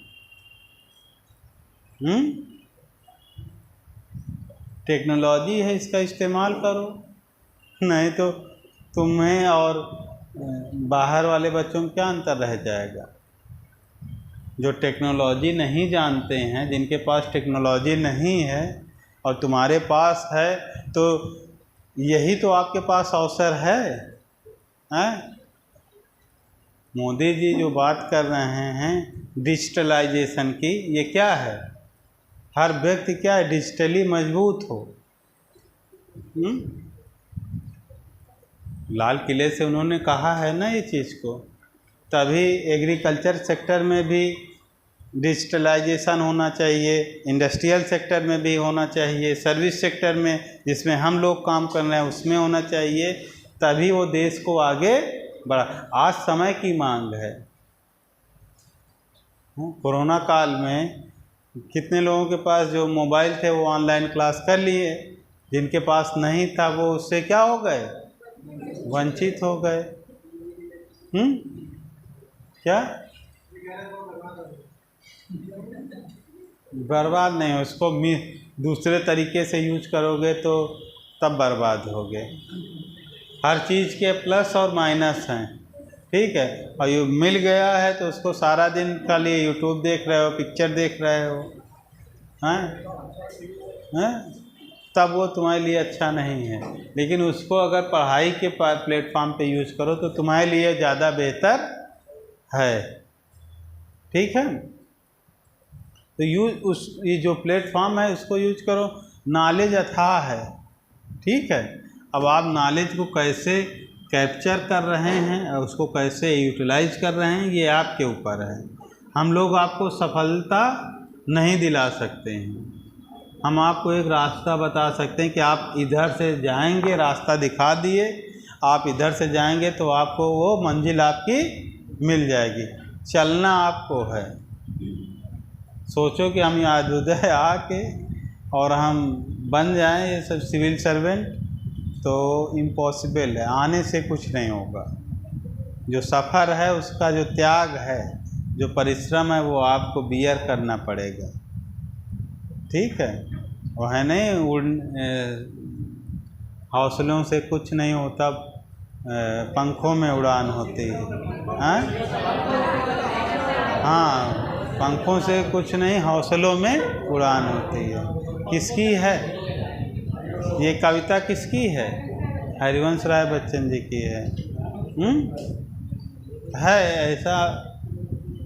टेक्नोलॉजी है, इसका इस्तेमाल करो, नहीं तो तुम्हें और बाहर वाले बच्चों में क्या अंतर रह जाएगा। जो टेक्नोलॉजी नहीं जानते हैं, जिनके पास टेक्नोलॉजी नहीं है और तुम्हारे पास है, तो यही तो आपके पास अवसर है, हैं? मोदी जी जो बात कर रहे हैं डिजिटलाइजेशन की, ये क्या है, हर व्यक्ति क्या है, डिजिटली मजबूत हो। लाल किले से उन्होंने कहा है ना ये चीज़ को, तभी एग्रीकल्चर सेक्टर में भी डिजिटलाइजेशन होना चाहिए, इंडस्ट्रियल सेक्टर में भी होना चाहिए, सर्विस सेक्टर में जिसमें हम लोग काम कर रहे हैं उसमें होना चाहिए, तभी वो देश को आगे बढ़ा। आज समय की मांग है। कोरोना काल में कितने लोगों के पास जो मोबाइल थे वो ऑनलाइन क्लास कर लिए, जिनके पास नहीं था वो उससे क्या हो गए, वंचित हो गए। क्या बर्बाद नहीं हो, उसको दूसरे तरीके से यूज करोगे तो तब बर्बाद होगे। हर चीज़ के प्लस और माइनस हैं, ठीक है। और ये मिल गया है तो उसको सारा दिन खाली यूट्यूब देख रहे हो, पिक्चर देख रहे हो, हैं, तब वो तुम्हारे लिए अच्छा नहीं है। लेकिन उसको अगर पढ़ाई के प्लेटफॉर्म पे यूज करो तो तुम्हारे लिए ज़्यादा बेहतर है, ठीक है। तो ये जो प्लेटफॉर्म है उसको यूज करो। नॉलेज अथाह है, ठीक है। अब आप नॉलेज को कैसे कैप्चर कर रहे हैं और उसको कैसे यूटिलाइज कर रहे हैं, ये आपके ऊपर है। हम लोग आपको सफलता नहीं दिला सकते हैं, हम आपको एक रास्ता बता सकते हैं कि आप इधर से जाएंगे, रास्ता दिखा दिए, आप इधर से जाएंगे तो आपको वो मंजिल आपकी मिल जाएगी। चलना आपको है। सोचो कि हम यहाँ उदय आके और हम बन जाएं ये सब सिविल सर्वेंट, तो इम्पॉसिबल है, आने से कुछ नहीं होगा। जो सफ़र है उसका जो त्याग है, जो परिश्रम है, वो आपको बियर करना पड़ेगा, ठीक है। वो है नहीं, हौसलों से कुछ नहीं होता, पंखों में उड़ान होती है, हाँ, पंखों से कुछ नहीं, हौसलों में उड़ान होती है। किसकी है ये कविता, किसकी है? हरिवंश राय बच्चन जी की है ऐसा।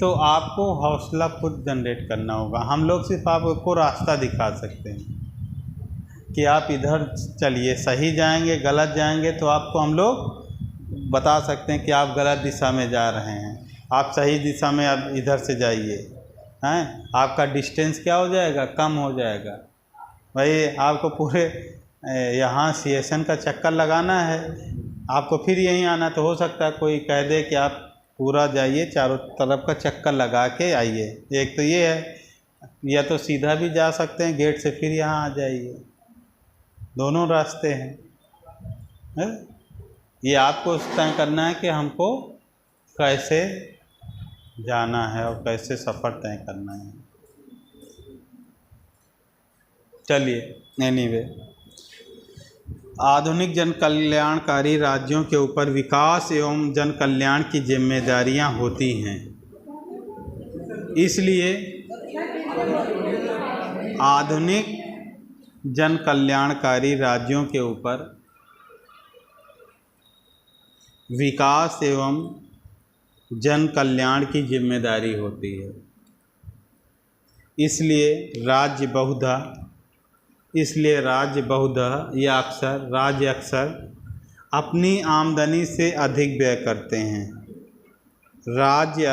तो आपको हौसला खुद जनरेट करना होगा। हम लोग सिर्फ आपको रास्ता दिखा सकते हैं कि आप इधर चलिए, सही जाएंगे, गलत जाएंगे तो आपको हम लोग बता सकते हैं कि आप गलत दिशा में जा रहे हैं, आप सही दिशा में अब इधर से जाइए, हैं। आपका डिस्टेंस क्या हो जाएगा, कम हो जाएगा। भाई आपको पूरे यहाँ सीएसएन का चक्कर लगाना है, आपको फिर यहीं आना, तो हो सकता है कोई कह दे कि आप पूरा जाइए, चारों तरफ का चक्कर लगा के आइए। एक तो ये है, या तो सीधा भी जा सकते हैं गेट से, फिर यहाँ आ जाइए, दोनों रास्ते हैं। ये आपको तय करना है कि हमको कैसे जाना है और कैसे सफ़र तय करना है। चलिए, एनीवे आधुनिक जन कल्याणकारी राज्यों के ऊपर विकास एवं जन कल्याण की जिम्मेदारियां होती हैं। इसलिए आधुनिक जन कल्याणकारी राज्यों के ऊपर विकास एवं जन कल्याण की जिम्मेदारी होती है। इसलिए राज्य अक्सर अपनी आमदनी से अधिक व्यय करते हैं। राज्य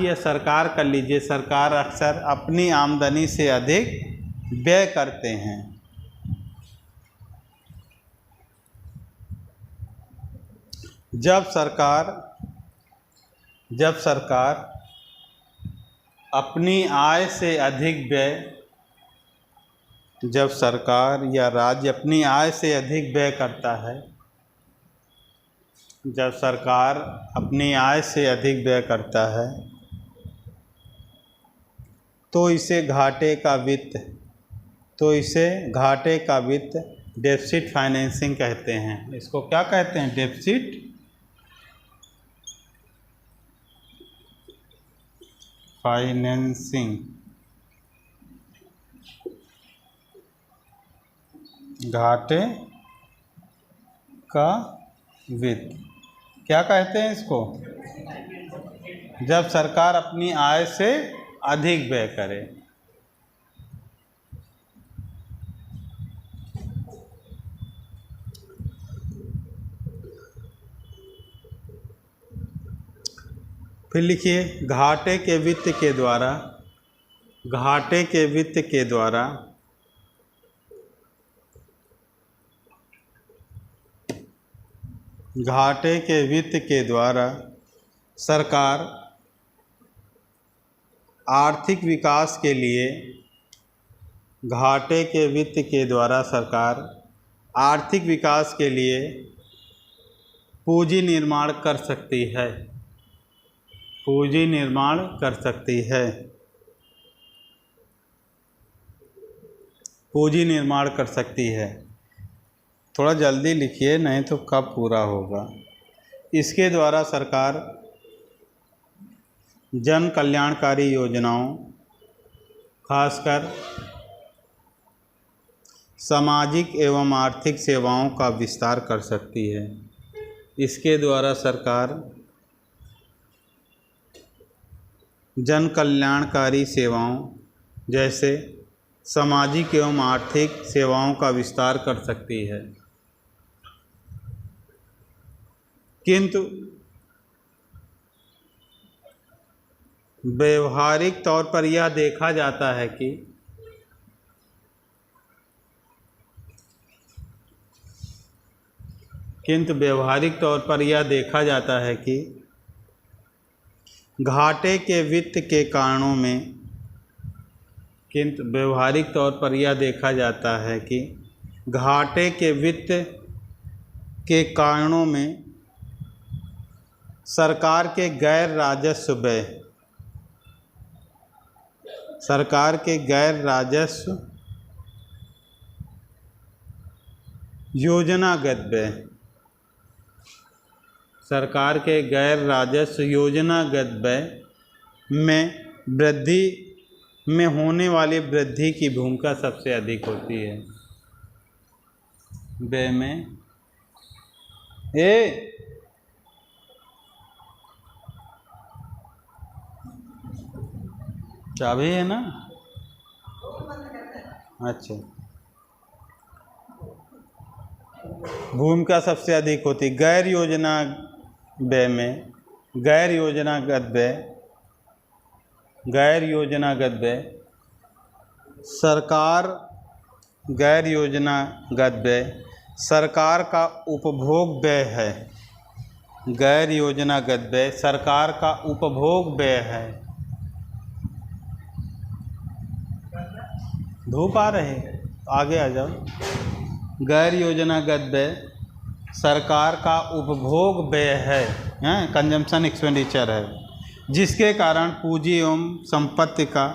या सरकार कर लीजिए, सरकार अक्सर अपनी आमदनी से अधिक व्यय करते हैं। जब सरकार अपनी आय से अधिक व्यय जब सरकार या राज्य अपनी आय से अधिक व्यय करता है, जब सरकार अपनी आय से अधिक व्यय करता है तो इसे घाटे का वित्त डेफिसिट फाइनेंसिंग कहते हैं। इसको क्या कहते हैं? Deficit financing. घाटे का वित्त क्या कहते हैं इसको? जब सरकार अपनी आय से अधिक व्यय करे। फिर लिखिए, घाटे के वित्त के द्वारा सरकार आर्थिक विकास के लिए पूंजी निर्माण कर सकती है। थोड़ा जल्दी लिखिए, नहीं तो कब पूरा होगा। इसके द्वारा सरकार जन कल्याणकारी योजनाओं, खासकर सामाजिक एवं आर्थिक सेवाओं का विस्तार कर सकती है। इसके द्वारा सरकार जन कल्याणकारी सेवाओं जैसे सामाजिक एवं आर्थिक सेवाओं का विस्तार कर सकती है। किंतु व्यवहारिक तौर पर यह देखा जाता है कि घाटे के वित्त के कारणों में सरकार के गैर राजस्व योजनागत व्यय में होने वाली वृद्धि की भूमिका सबसे अधिक होती है। व्यय में चाबी है ना? अच्छा, भूमिका सबसे अधिक होती। गैर योजनागत व्यय सरकार का उपभोग व्यय है। गैर योजनागत व्यय सरकार का उपभोग व्यय है। धूप आ रहे, आगे आ जाओ। गैर योजनागत व्यय सरकार का उपभोग व्यय है, कंजम्पशन एक्सपेंडिचर है, जिसके कारण पूंजी एवं संपत्ति का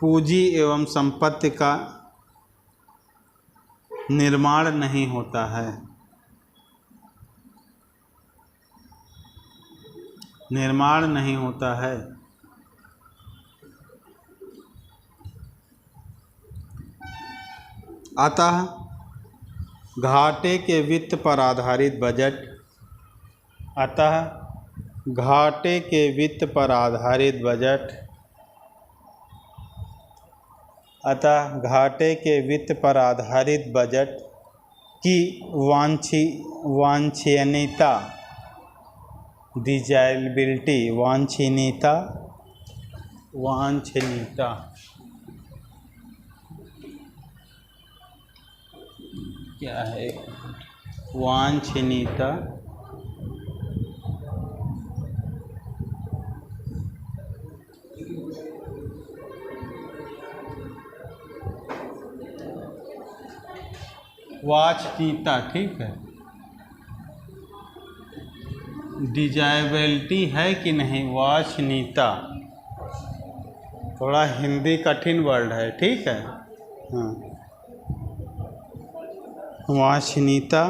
पूंजी एवं संपत्ति का निर्माण नहीं होता है। निर्माण नहीं होता है। अतः घाटे के वित्त पर आधारित बजट घाटे के वित्त पर आधारित बजट की वांछनीयता डिजायबिलिटी वांछनीयता क्या है? वांछनीयता वांछनीयता, ठीक है। डिजायबिलिटी है कि नहीं? वांछनीयता थोड़ा हिंदी कठिन वर्ड है, ठीक है। हाँ, वांछनीयता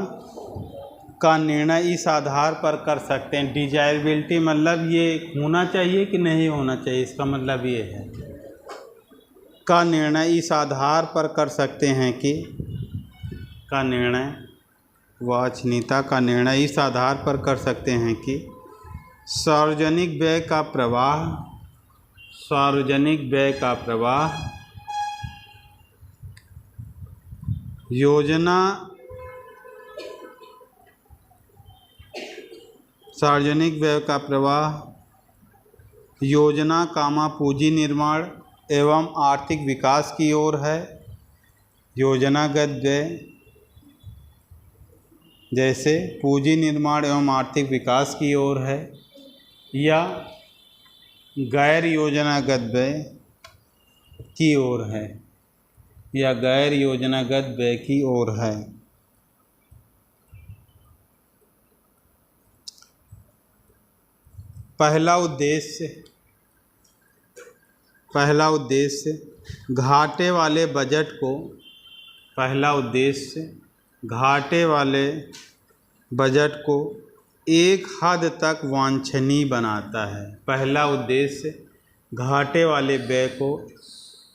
का निर्णय इस आधार पर कर सकते हैं। डिजायबिलिटी मतलब ये होना चाहिए कि नहीं होना चाहिए, इसका मतलब ये है। का निर्णय इस आधार पर कर सकते हैं कि वांछनीयता का निर्णय इस आधार पर कर सकते हैं कि सार्वजनिक व्यय का प्रवाह योजना पूंजी निर्माण एवं आर्थिक विकास की ओर है। योजनागत व्यय जैसे पूंजी निर्माण एवं आर्थिक विकास की ओर है, या गैर योजनागत व्यय की ओर है, पहला उद्देश्य घाटे वाले बजट को एक हद तक वांछनीय बनाता है। पहला उद्देश्य घाटे वाले व्यय को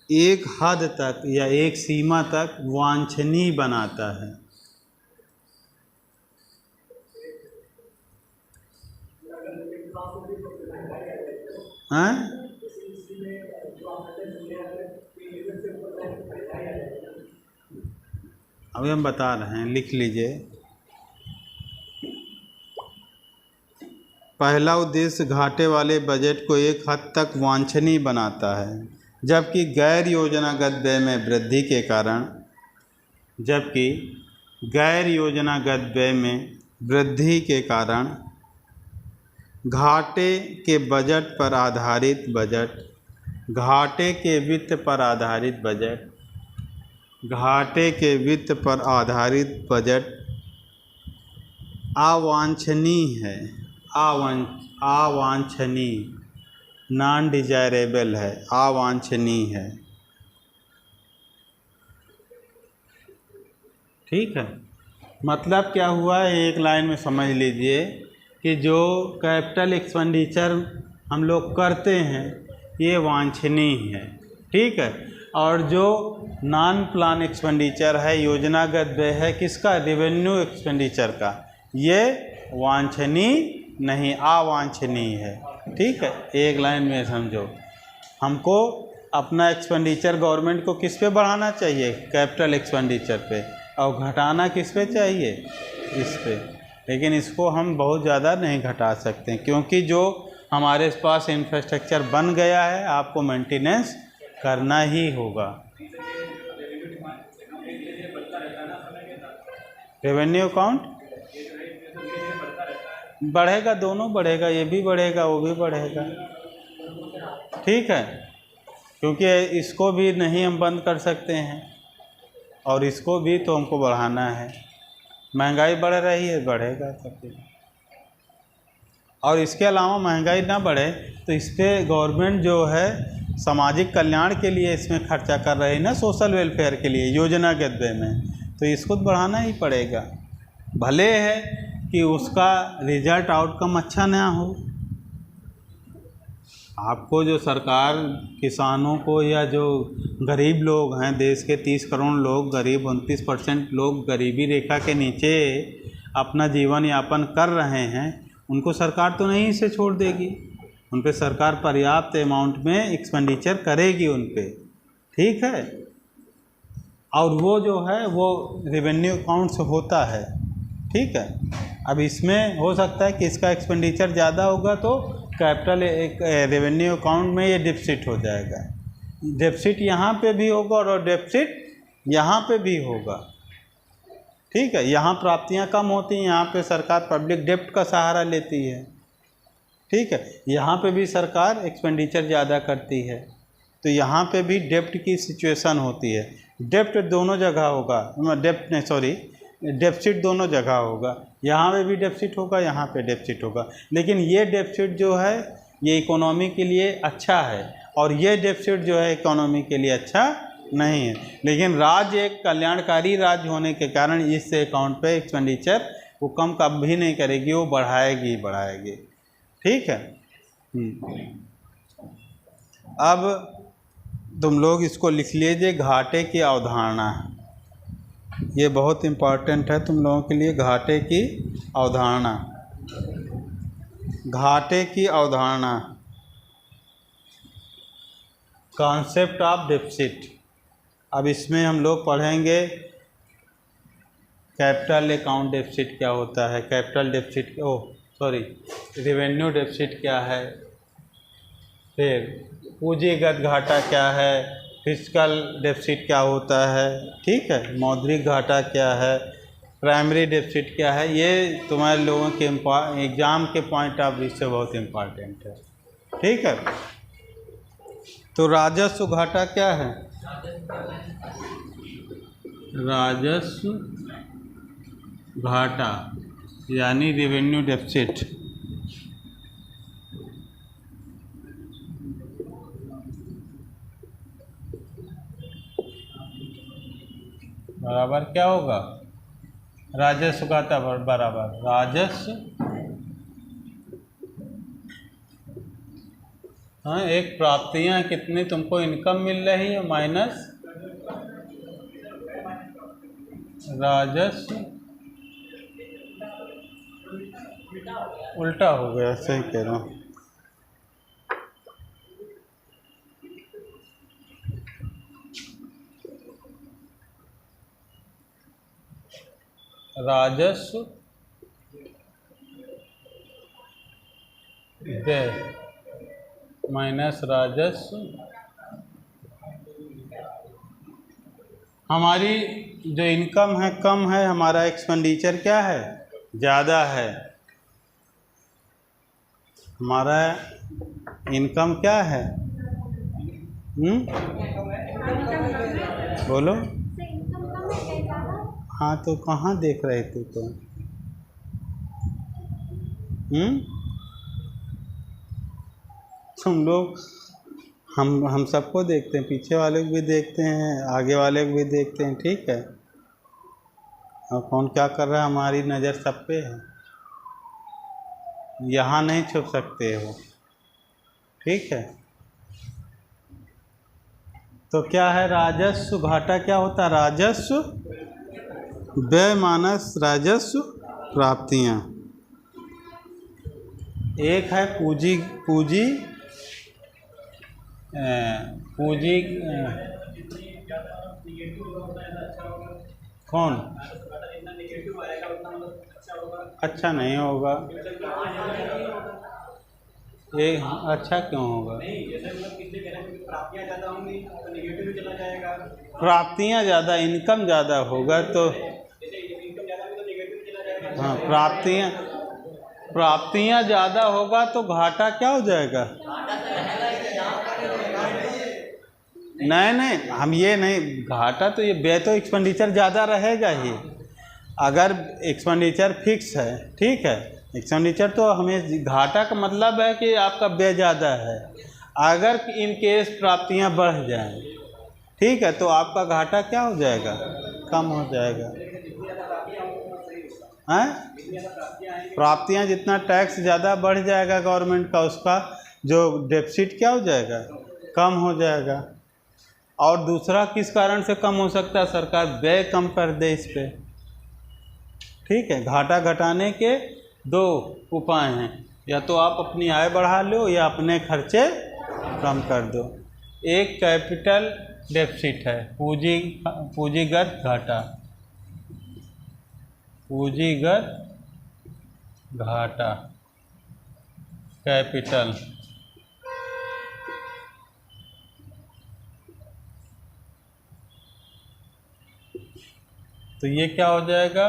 एक हद तक या एक सीमा तक वांछनीय बनाता है। अभी हम बता रहे हैं, लिख लीजिए। पहला उद्देश्य घाटे वाले बजट को एक हद तक वांछनीय बनाता है, जबकि गैर योजनागत व्यय में वृद्धि के कारण घाटे के वित्त पर आधारित बजट अवांछनीय नॉन डिजायरेबल है, अवांछनीय है। ठीक है, मतलब क्या हुआ एक लाइन में समझ लीजिए कि जो कैपिटल एक्सपेंडिचर हम लोग करते हैं ये वांछनीय है, ठीक है। और जो नॉन प्लान एक्सपेंडिचर है, योजनागत व्यय है, किसका? रेवेन्यू एक्सपेंडिचर का, ये वांछनीय नहीं, अवांछनीय है। ठीक है, एक लाइन में समझो। हमको अपना एक्सपेंडिचर गवर्नमेंट को किस पे बढ़ाना चाहिए? कैपिटल एक्सपेंडिचर पे, और घटाना किस पे चाहिए? इस पे। लेकिन इसको हम बहुत ज़्यादा नहीं घटा सकते, क्योंकि जो हमारे पास इंफ्रास्ट्रक्चर बन गया है आपको मेंटेनेंस करना ही होगा। रेवेन्यू अकाउंट बढ़ेगा, दोनों बढ़ेगा, ये भी बढ़ेगा वो भी बढ़ेगा, ठीक है। क्योंकि इसको भी नहीं हम बंद कर सकते हैं और इसको भी तो हमको बढ़ाना है। महंगाई बढ़ रही है, बढ़ेगा सब कुछ। और इसके अलावा महंगाई ना बढ़े तो इस पर गवर्नमेंट जो है सामाजिक कल्याण के लिए इसमें खर्चा कर रहे हैं ना, सोशल वेलफेयर के लिए योजनागत वे में, तो इसको बढ़ाना ही पड़ेगा। भले है कि उसका रिजल्ट आउटकम अच्छा ना हो, आपको जो सरकार किसानों को या जो गरीब लोग हैं, देश के 30 करोड़ लोग गरीब, 29% लोग गरीबी रेखा के नीचे अपना जीवन यापन कर रहे हैं, उनको सरकार तो नहीं से छोड़ देगी, उन पे सरकार पर्याप्त अमाउंट में एक्सपेंडिचर करेगी उन पे, ठीक है। और वो जो है वो रेवेन्यू अकाउंट से होता है, ठीक है। अब इसमें हो सकता है कि इसका एक्सपेंडिचर ज़्यादा होगा तो कैपिटल एक रेवेन्यू अकाउंट में ये डिफिसिट हो जाएगा, डिफिसिट यहाँ पे भी होगा और डेफिसिट यहाँ पे भी होगा, ठीक है। यहाँ प्राप्तियाँ कम होती हैं, यहाँ पे सरकार पब्लिक डेप्ट का सहारा लेती है, ठीक है। यहाँ पे भी सरकार एक्सपेंडिचर ज़्यादा करती है, तो यहाँ पे भी डेप्ट की सिचुएशन होती है। डेप्ट दोनों जगह होगा, डेफिसिट दोनों जगह होगा, यहाँ पे भी डेफिसिट होगा, यहाँ पे डेफिसिट होगा। लेकिन ये डेफिसिट जो है ये इकोनॉमी के लिए अच्छा है और ये डेफिसिट जो है इकोनॉमी के लिए अच्छा नहीं है। लेकिन राज्य एक कल्याणकारी राज्य होने के कारण इस अकाउंट पे एक्सपेंडिचर वो कम कभी नहीं करेगी, वो बढ़ाएगी बढ़ाएगी, ठीक है। अब तुम लोग इसको लिख लीजिए, घाटे की अवधारणा, ये बहुत इम्पॉर्टेंट है तुम लोगों के लिए। घाटे की अवधारणा, घाटे की अवधारणा, कॉन्सेप्ट ऑफ डेफिसिट। अब इसमें हम लोग पढ़ेंगे कैपिटल अकाउंट डेफिसिट क्या होता है, कैपिटल डेफिसिट रेवेन्यू डेफिसिट क्या है, फिर पूंजीगत घाटा क्या है, फिस्कल डेफिसिट क्या होता है, ठीक है, मौद्रिक घाटा क्या है, प्राइमरी डेफिसिट क्या है। ये तुम्हारे लोगों के एग्ज़ाम के पॉइंट ऑफ व्यू से बहुत इम्पॉर्टेंट है, ठीक है। तो राजस्व घाटा क्या है, राजस्व घाटा यानी रेवेन्यू डेफिसिट, बराबर क्या होगा, राजस्व घाटा बराबर राजस्व, हाँ, एक प्राप्तियाँ कितनी तुमको इनकम मिल रही है माइनस राजस्व, उल्टा हो गया, सही कह रहा हूँ। राजस्व व्यय माइनस राजस्व, हमारी जो इनकम है कम है, हमारा एक्सपेंडिचर क्या है ज़्यादा है। हमारा इनकम क्या है, बोलो, हाँ, तो कहाँ देख रहे थे तुम, तुम लोग, हम सबको देखते हैं, पीछे वाले को भी देखते हैं, आगे वाले को भी देखते हैं, ठीक है। और कौन क्या कर रहा है हमारी नज़र सब पे है, यहाँ नहीं छुप सकते हो, ठीक है। तो क्या है राजस्व घाटा, क्या होता है राजस्व व्यय माइनस राजस्व प्राप्तियाँ। एक है पूंजी कौन अच्छा नहीं होगा, ये अच्छा क्यों होगा, प्राप्तियाँ ज़्यादा, इनकम ज़्यादा होगा तो हाँ, प्राप्तियाँ ज़्यादा होगा तो घाटा क्या हो जाएगा, नहीं, हम ये नहीं, घाटा तो ये व्यय तो एक्सपेंडिचर ज़्यादा रहेगा ही। अगर एक्सपेंडिचर फिक्स है, ठीक है, एक्सपेंडिचर तो हमें, घाटा का मतलब है कि आपका व्यय ज़्यादा है। अगर इन केस प्राप्तियां बढ़ जाएं, ठीक है, तो आपका घाटा क्या हो जाएगा, कम हो जाएगा। हैं, प्राप्तियां जितना टैक्स ज़्यादा बढ़ जाएगा गवर्नमेंट का, उसका जो डेफिसिट क्या हो जाएगा, कम हो जाएगा। और दूसरा किस कारण से कम हो सकता है, सरकार व्यय कम कर दे इस पे, ठीक है। घाटा घटाने के दो उपाय हैं, या तो आप अपनी आय बढ़ा लो या अपने खर्चे कम कर दो। एक कैपिटल डेफिसिट है, पूंजीगत घाटा, पूंजीगत घाटा कैपिटल, तो ये क्या हो जाएगा,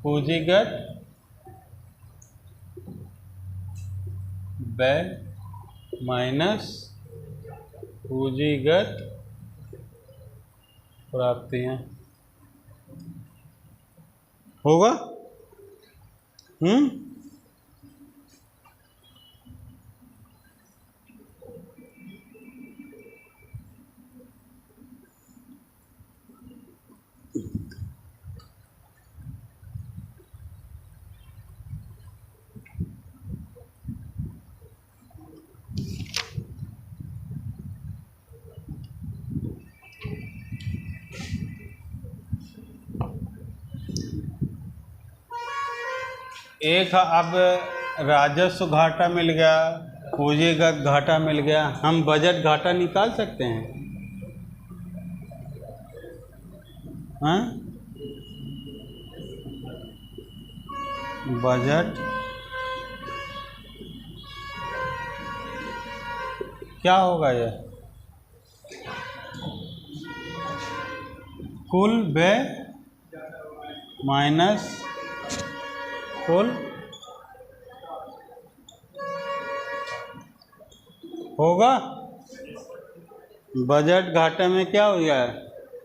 पूंजीगत व्यय माइनस पूंजीगत प्राप्तियां होगा। एक अब राजस्व घाटा मिल गया, पूंजीगत घाटा मिल गया, हम बजट घाटा निकाल सकते हैं। हाँ, बजट क्या होगा, ये कुल व्यय माइनस कुल होगा। बजट घाटे में क्या हो गया है,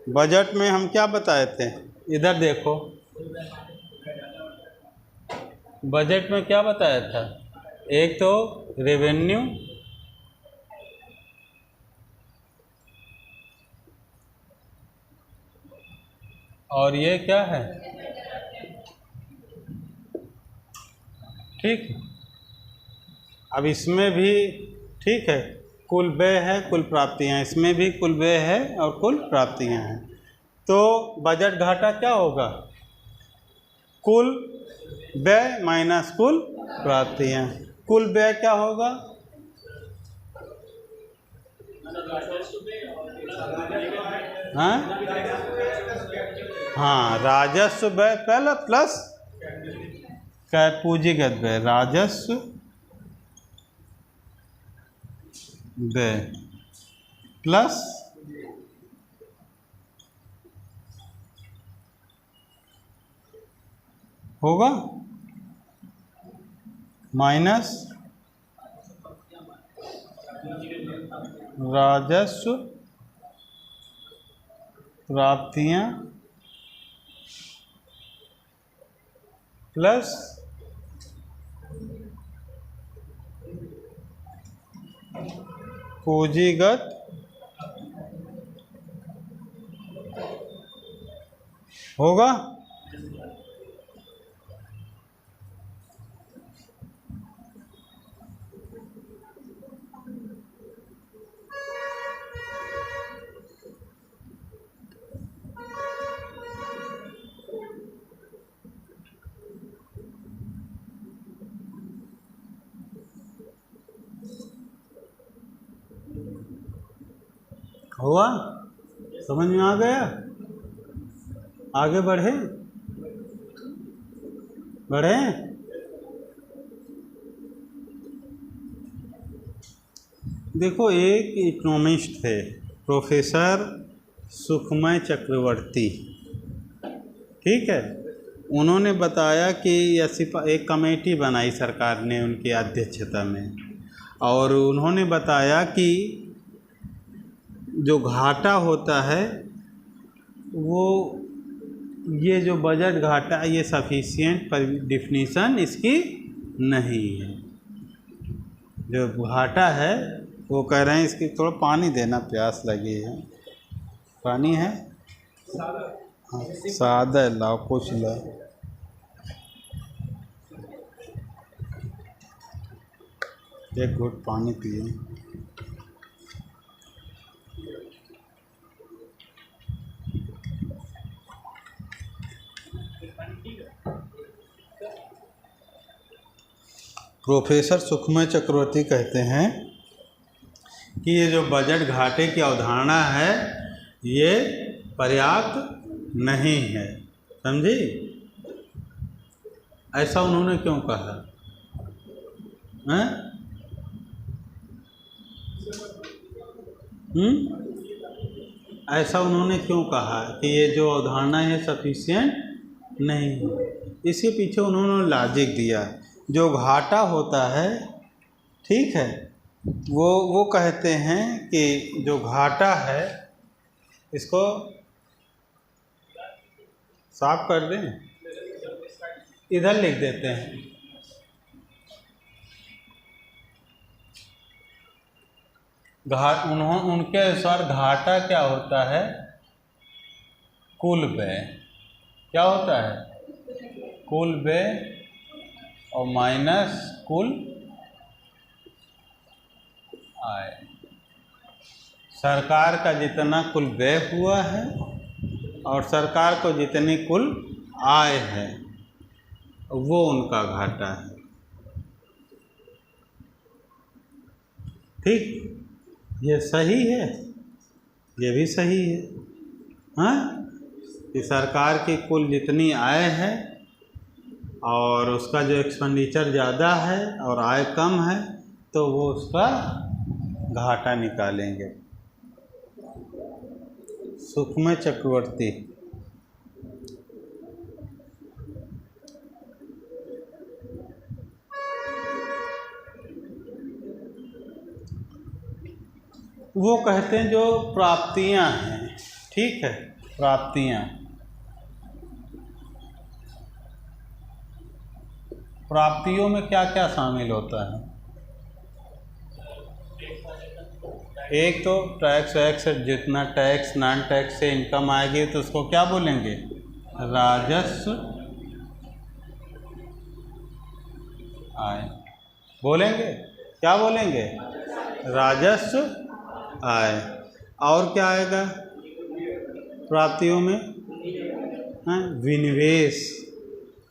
बजट में हम क्या बताए थे, इधर देखो, बजट में क्या बताया था, एक तो रेवेन्यू और ये क्या है, ठीक। अब इसमें भी ठीक है, कुल व्यय है, कुल प्राप्तियां, इसमें भी कुल व्यय है और कुल प्राप्तियां हैं। तो बजट घाटा क्या होगा, कुल व्यय माइनस कुल प्राप्तियां। कुल व्यय क्या होगा, हाँ, राजस्व व्यय पहले प्लस पूंजीगत व्यय, राजस्व व्यय प्लस होगा माइनस राजस्व प्राप्तियां प्लस पूंजीगत होगा। हुआ, समझ में आ गया, आगे बढ़े बढ़े। देखो, एक इकोनॉमिस्ट थे प्रोफेसर सुखमय चक्रवर्ती, ठीक है, उन्होंने बताया कि एक कमेटी बनाई सरकार ने उनकी अध्यक्षता में, और उन्होंने बताया कि जो घाटा होता है वो, ये जो बजट घाटा, ये सफिशिएंट डिफिनीशन इसकी नहीं है। जो घाटा है वो कह रहे हैं इसकी थोड़ा पानी देना, प्यास लगी है। पानी है? हाँ, सादा लाओ, कुछ लाओ। एक घूंट पानी पिए। प्रोफेसर सुखमय चक्रवर्ती कहते हैं कि ये जो बजट घाटे की अवधारणा है ये पर्याप्त नहीं है। समझी? ऐसा उन्होंने क्यों कहा हैं? ऐसा उन्होंने क्यों कहा कि ये जो अवधारणा है सफिशिएंट नहीं है? इसके पीछे उन्होंने लॉजिक दिया। जो घाटा होता है, ठीक है, वो कहते हैं कि जो घाटा है, इसको साफ कर दें, इधर लिख देते हैं। उनके अनुसार घाटा क्या होता है? कुल व्यय। क्या होता है? कुल व्यय और माइनस कुल आय। सरकार का जितना कुल व्यय हुआ है और सरकार को जितनी कुल आय है वो उनका घाटा है। ठीक? ये सही है, ये भी सही है। हाँ, कि सरकार की कुल जितनी आय है और उसका जो एक्सपेंडिचर ज़्यादा है और आय कम है तो वो उसका घाटा निकालेंगे। सुखमय चक्रवर्ती। वो कहते हैं जो प्राप्तियां हैं, ठीक है, प्राप्तियां, प्राप्तियों में क्या क्या शामिल होता है? एक तो टैक्स वैक्स, जितना टैक्स नॉन टैक्स से इनकम आएगी तो उसको क्या बोलेंगे? राजस्व आय बोलेंगे। क्या बोलेंगे? राजस्व आय। और क्या आएगा प्राप्तियों में? विनिवेश।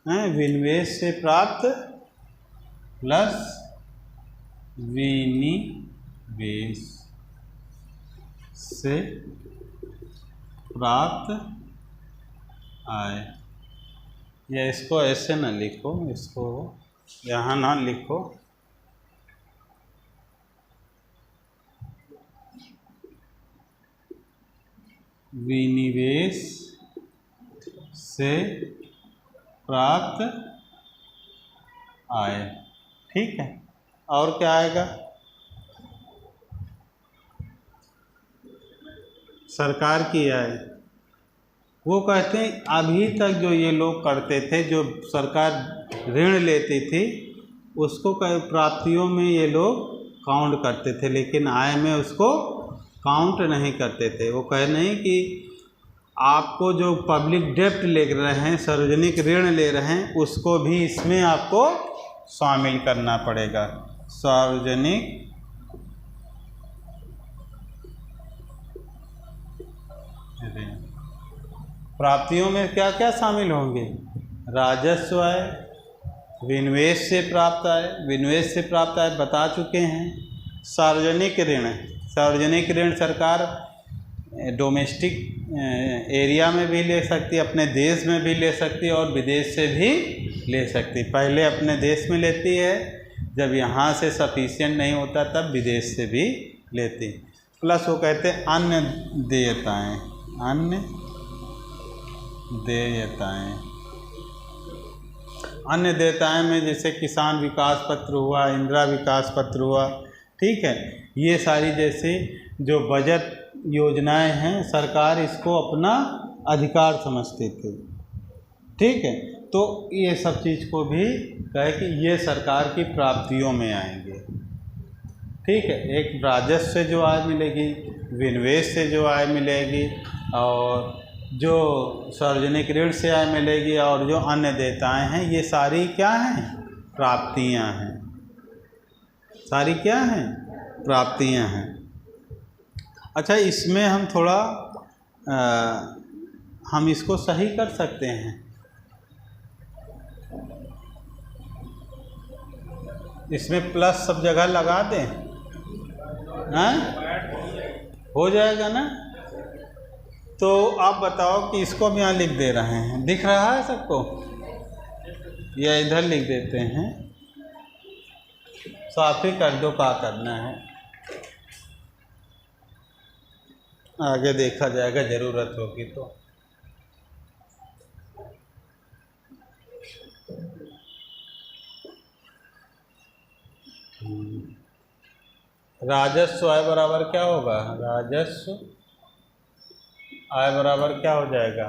विनिवेश से प्राप्त प्लस विनिवेश से प्राप्त आय। या इसको ऐसे ना लिखो, इसको यहाँ ना लिखो, विनिवेश से प्राप्त आय। ठीक है, और क्या आएगा? सरकार की आय। वो कहते हैं अभी तक जो ये लोग करते थे, जो सरकार ऋण लेती थी उसको प्राप्तियों में ये लोग काउंट करते थे, लेकिन आय में उसको काउंट नहीं करते थे। वो कह नहीं कि आपको जो पब्लिक डेप्ट ले रहे हैं, सार्वजनिक ऋण ले रहे हैं, उसको भी इसमें आपको शामिल करना पड़ेगा। सार्वजनिक ऋण प्राप्तियों में क्या क्या शामिल होंगे? राजस्व आय, विनिवेश से प्राप्त आय, विनिवेश से प्राप्त आय बता चुके हैं। सार्वजनिक ऋण, सार्वजनिक ऋण सरकार डोमेस्टिक एरिया में भी ले सकती, अपने देश में भी ले सकती और विदेश से भी ले सकती। पहले अपने देश में लेती है, जब यहाँ से सफिशिएंट नहीं होता तब विदेश से भी लेती। प्लस वो कहते हैं अन्य देयताएँ, अन्य देयताएँ। अन्य देयताएँ में जैसे किसान विकास पत्र हुआ, इंदिरा विकास पत्र हुआ, ठीक है, ये सारी जैसे जो बजट योजनाएं हैं, सरकार इसको अपना अधिकार समझती थी। ठीक है, तो ये सब चीज़ को भी कहे कि ये सरकार की प्राप्तियों में आएंगे। ठीक है। एक राजस्व से जो आय मिलेगी, विनिवेश से जो आय मिलेगी, और जो सार्वजनिक ऋण से आय मिलेगी, और जो अन्य देयताएं हैं, ये सारी क्या हैं? प्राप्तियां हैं। सारी क्या हैं? प्राप्तियां हैं। अच्छा, इसमें हम थोड़ा हम इसको सही कर सकते हैं। इसमें प्लस सब जगह लगा दें, हाँ? हो जाएगा ना? तो आप बताओ कि इसको हम यहाँ लिख दे रहे हैं, दिख रहा है सबको? या इधर लिख देते हैं? साफ ही कर दो, क्या करना है, आगे देखा जाएगा, ज़रूरत होगी तो। राजस्व आय बराबर क्या होगा? राजस्व आय बराबर क्या हो जाएगा?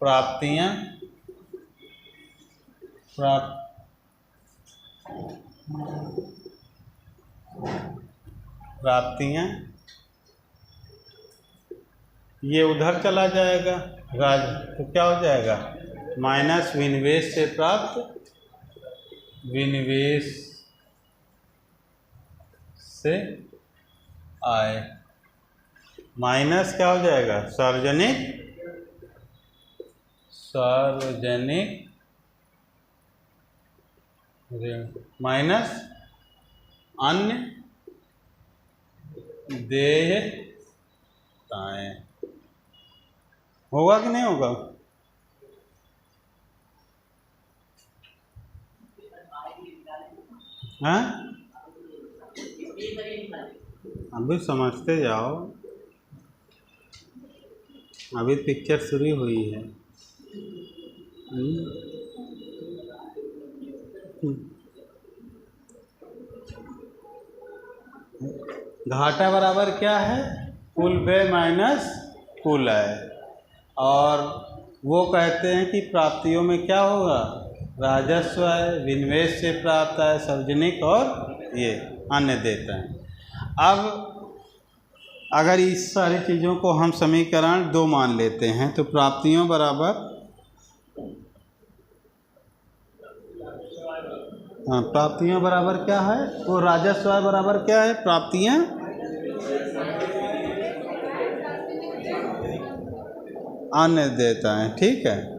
प्राप्तियां प्राप्तियां ये उधर चला जाएगा, तो क्या हो जाएगा? माइनस विनिवेश से प्राप्त, विनिवेश से आय, माइनस क्या हो जाएगा? सार्वजनिक ऋण, माइनस अन्य देयताएं। होगा कि नहीं होगा? हाँ, अभी समझते जाओ, अभी पिक्चर शुरू हुई है। घाटा बराबर क्या है? कुल व्यय माइनस कुल आय। और वो कहते हैं कि प्राप्तियों में क्या होगा? राजस्व आय, विनिवेश से प्राप्त आय, सार्वजनिक और ये अन्य देयताएं। अब अगर इस सारी चीज़ों को हम समीकरण 2 मान लेते हैं, तो प्राप्तियों बराबर, हाँ, प्राप्तियां बराबर क्या है? वो राजस्व आय बराबर क्या है? प्राप्तियां अन्य देयताएं। ठीक है।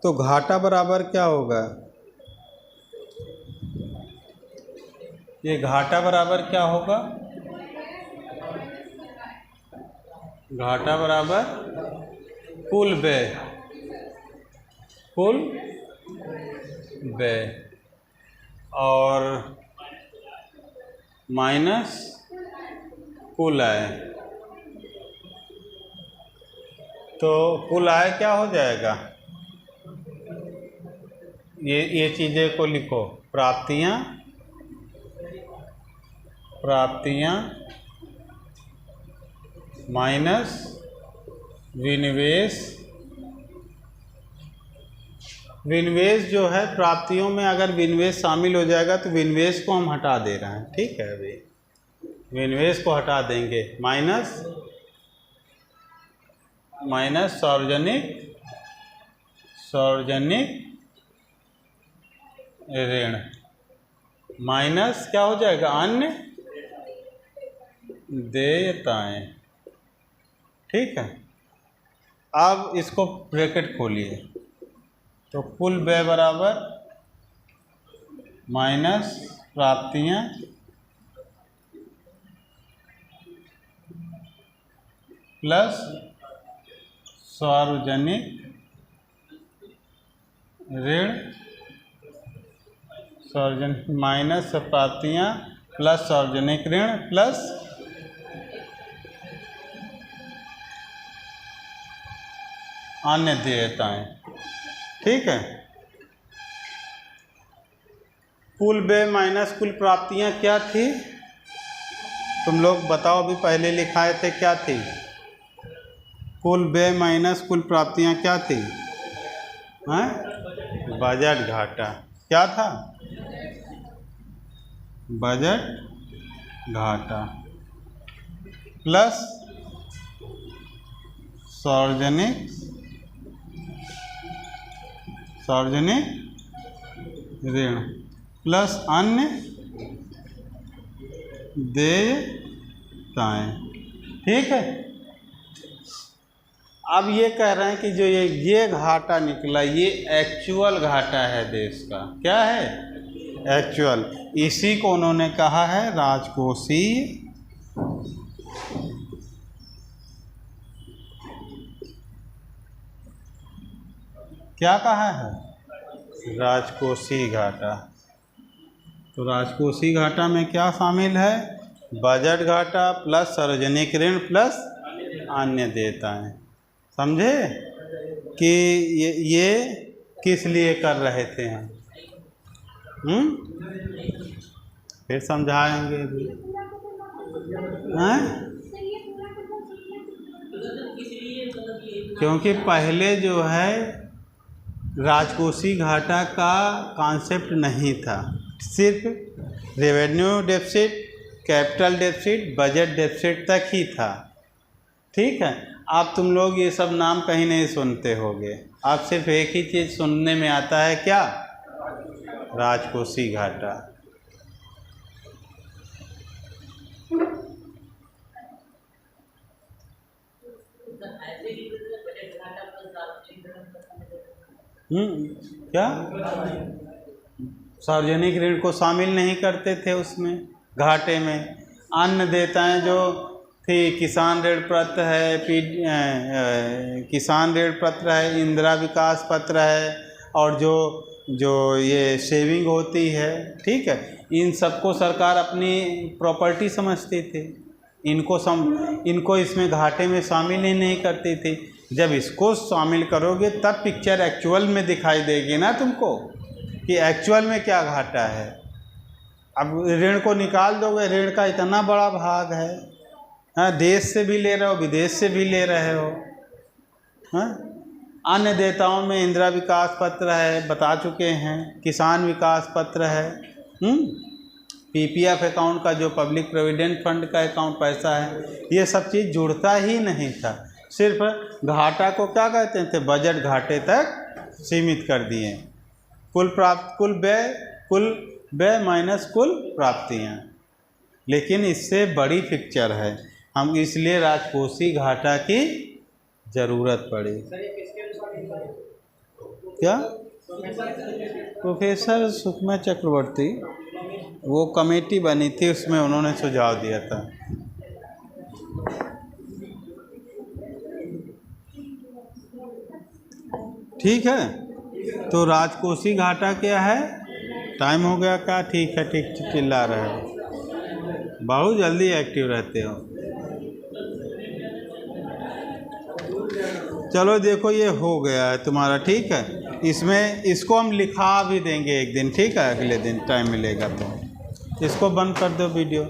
तो घाटा बराबर क्या होगा? ये घाटा बराबर क्या होगा? घाटा बराबर कुल व्यय, कुल व्यय और माइनस कुल आय। तो कुल आय क्या हो जाएगा? ये चीज़ें को लिखो, प्राप्तियां माइनस विनिवेश। विनिवेश जो है, प्राप्तियों में अगर विनिवेश शामिल हो जाएगा तो विनिवेश को हम हटा दे रहे हैं। ठीक है, अभी विनिवेश को हटा देंगे, माइनस सार्वजनिक ऋण, माइनस क्या हो जाएगा? अन्य देयताएं। ठीक है। अब इसको ब्रैकेट खोलिए, तो कुल व्यय बराबर माइनस प्राप्तियां प्लस सार्वजनिक ऋण, माइनस प्राप्तियां प्लस सार्वजनिक ऋण प्लस अन्य देयताएं। ठीक है। कुल व्यय माइनस कुल प्राप्तियां क्या थी? तुम लोग बताओ, अभी पहले लिखाए थे क्या थी? कुल व्यय माइनस कुल प्राप्तियां क्या थी? हैं? बजट घाटा। क्या था? बजट घाटा प्लस सार्वजनिक ऋण प्लस अन्य देयताएं। ठीक है। अब ये कह रहे हैं कि जो ये घाटा निकला ये एक्चुअल घाटा है देश का। क्या है? एक्चुअल। इसी को उन्होंने कहा है राजकोषीय क्या कहा है? राजकोषीय घाटा। तो राजकोषीय घाटा में क्या शामिल है? बजट घाटा प्लस सार्वजनिक ऋण प्लस अन्य देयताएं। समझे कि ये किस लिए कर रहे थे हम? फिर समझाएंगे भी। हैं? क्योंकि पहले जो है राजकोषीय घाटा का कॉन्सेप्ट नहीं था, सिर्फ revenue deficit, capital deficit, budget deficit तक ही था। ठीक है। आप तुम लोग ये सब नाम कहीं नहीं सुनते होगे, आप सिर्फ एक ही चीज़ सुनने में आता है, क्या? राजकोषीय घाटा। क्या? सार्वजनिक ऋण को शामिल नहीं करते थे उसमें, घाटे में। अन्य देयताएं जो थी, किसान ऋण पत्र है, किसान ऋण पत्र है, इंदिरा विकास पत्र है, और जो ये सेविंग होती है, ठीक है, इन सबको सरकार अपनी प्रॉपर्टी समझती थी। इनको इसमें घाटे में शामिल ही नहीं करती थी। जब इसको शामिल करोगे तब पिक्चर एक्चुअल में दिखाई देगी ना तुमको कि एक्चुअल में क्या घाटा है। अब ऋण को निकाल दोगे, ऋण का इतना बड़ा भाग है। हाँ, देश से भी ले रहे हो, विदेश से भी ले रहे हो। हाँ, अन्य देयताओं में इंदिरा विकास पत्र है, बता चुके हैं, किसान विकास पत्र है, पीपीएफ अकाउंट का जो पब्लिक प्रोविडेंट फंड का अकाउंट पैसा है, ये सब चीज़ जुड़ता ही नहीं था। सिर्फ घाटा को क्या कहते थे? बजट घाटे तक सीमित कर दिए। कुल व्यय माइनस कुल प्राप्तियाँ। लेकिन इससे बड़ी पिक्चर है, हम इसलिए राजकोषीय घाटा की ज़रूरत पड़ी। क्या? प्रोफेसर सुखमय चक्रवर्ती, वो कमेटी बनी थी, उसमें उन्होंने सुझाव दिया था। ठीक है। तो राजकोषीय घाटा क्या है? टाइम हो गया क्या? ठीक है, ठीक, चिल्ला रहे हो, बहुत जल्दी एक्टिव रहते हो। चलो देखो, ये हो गया है तुम्हारा। ठीक है, इसको हम लिखा भी देंगे एक दिन। ठीक है, अगले दिन टाइम मिलेगा तो। इसको बंद कर दो वीडियो।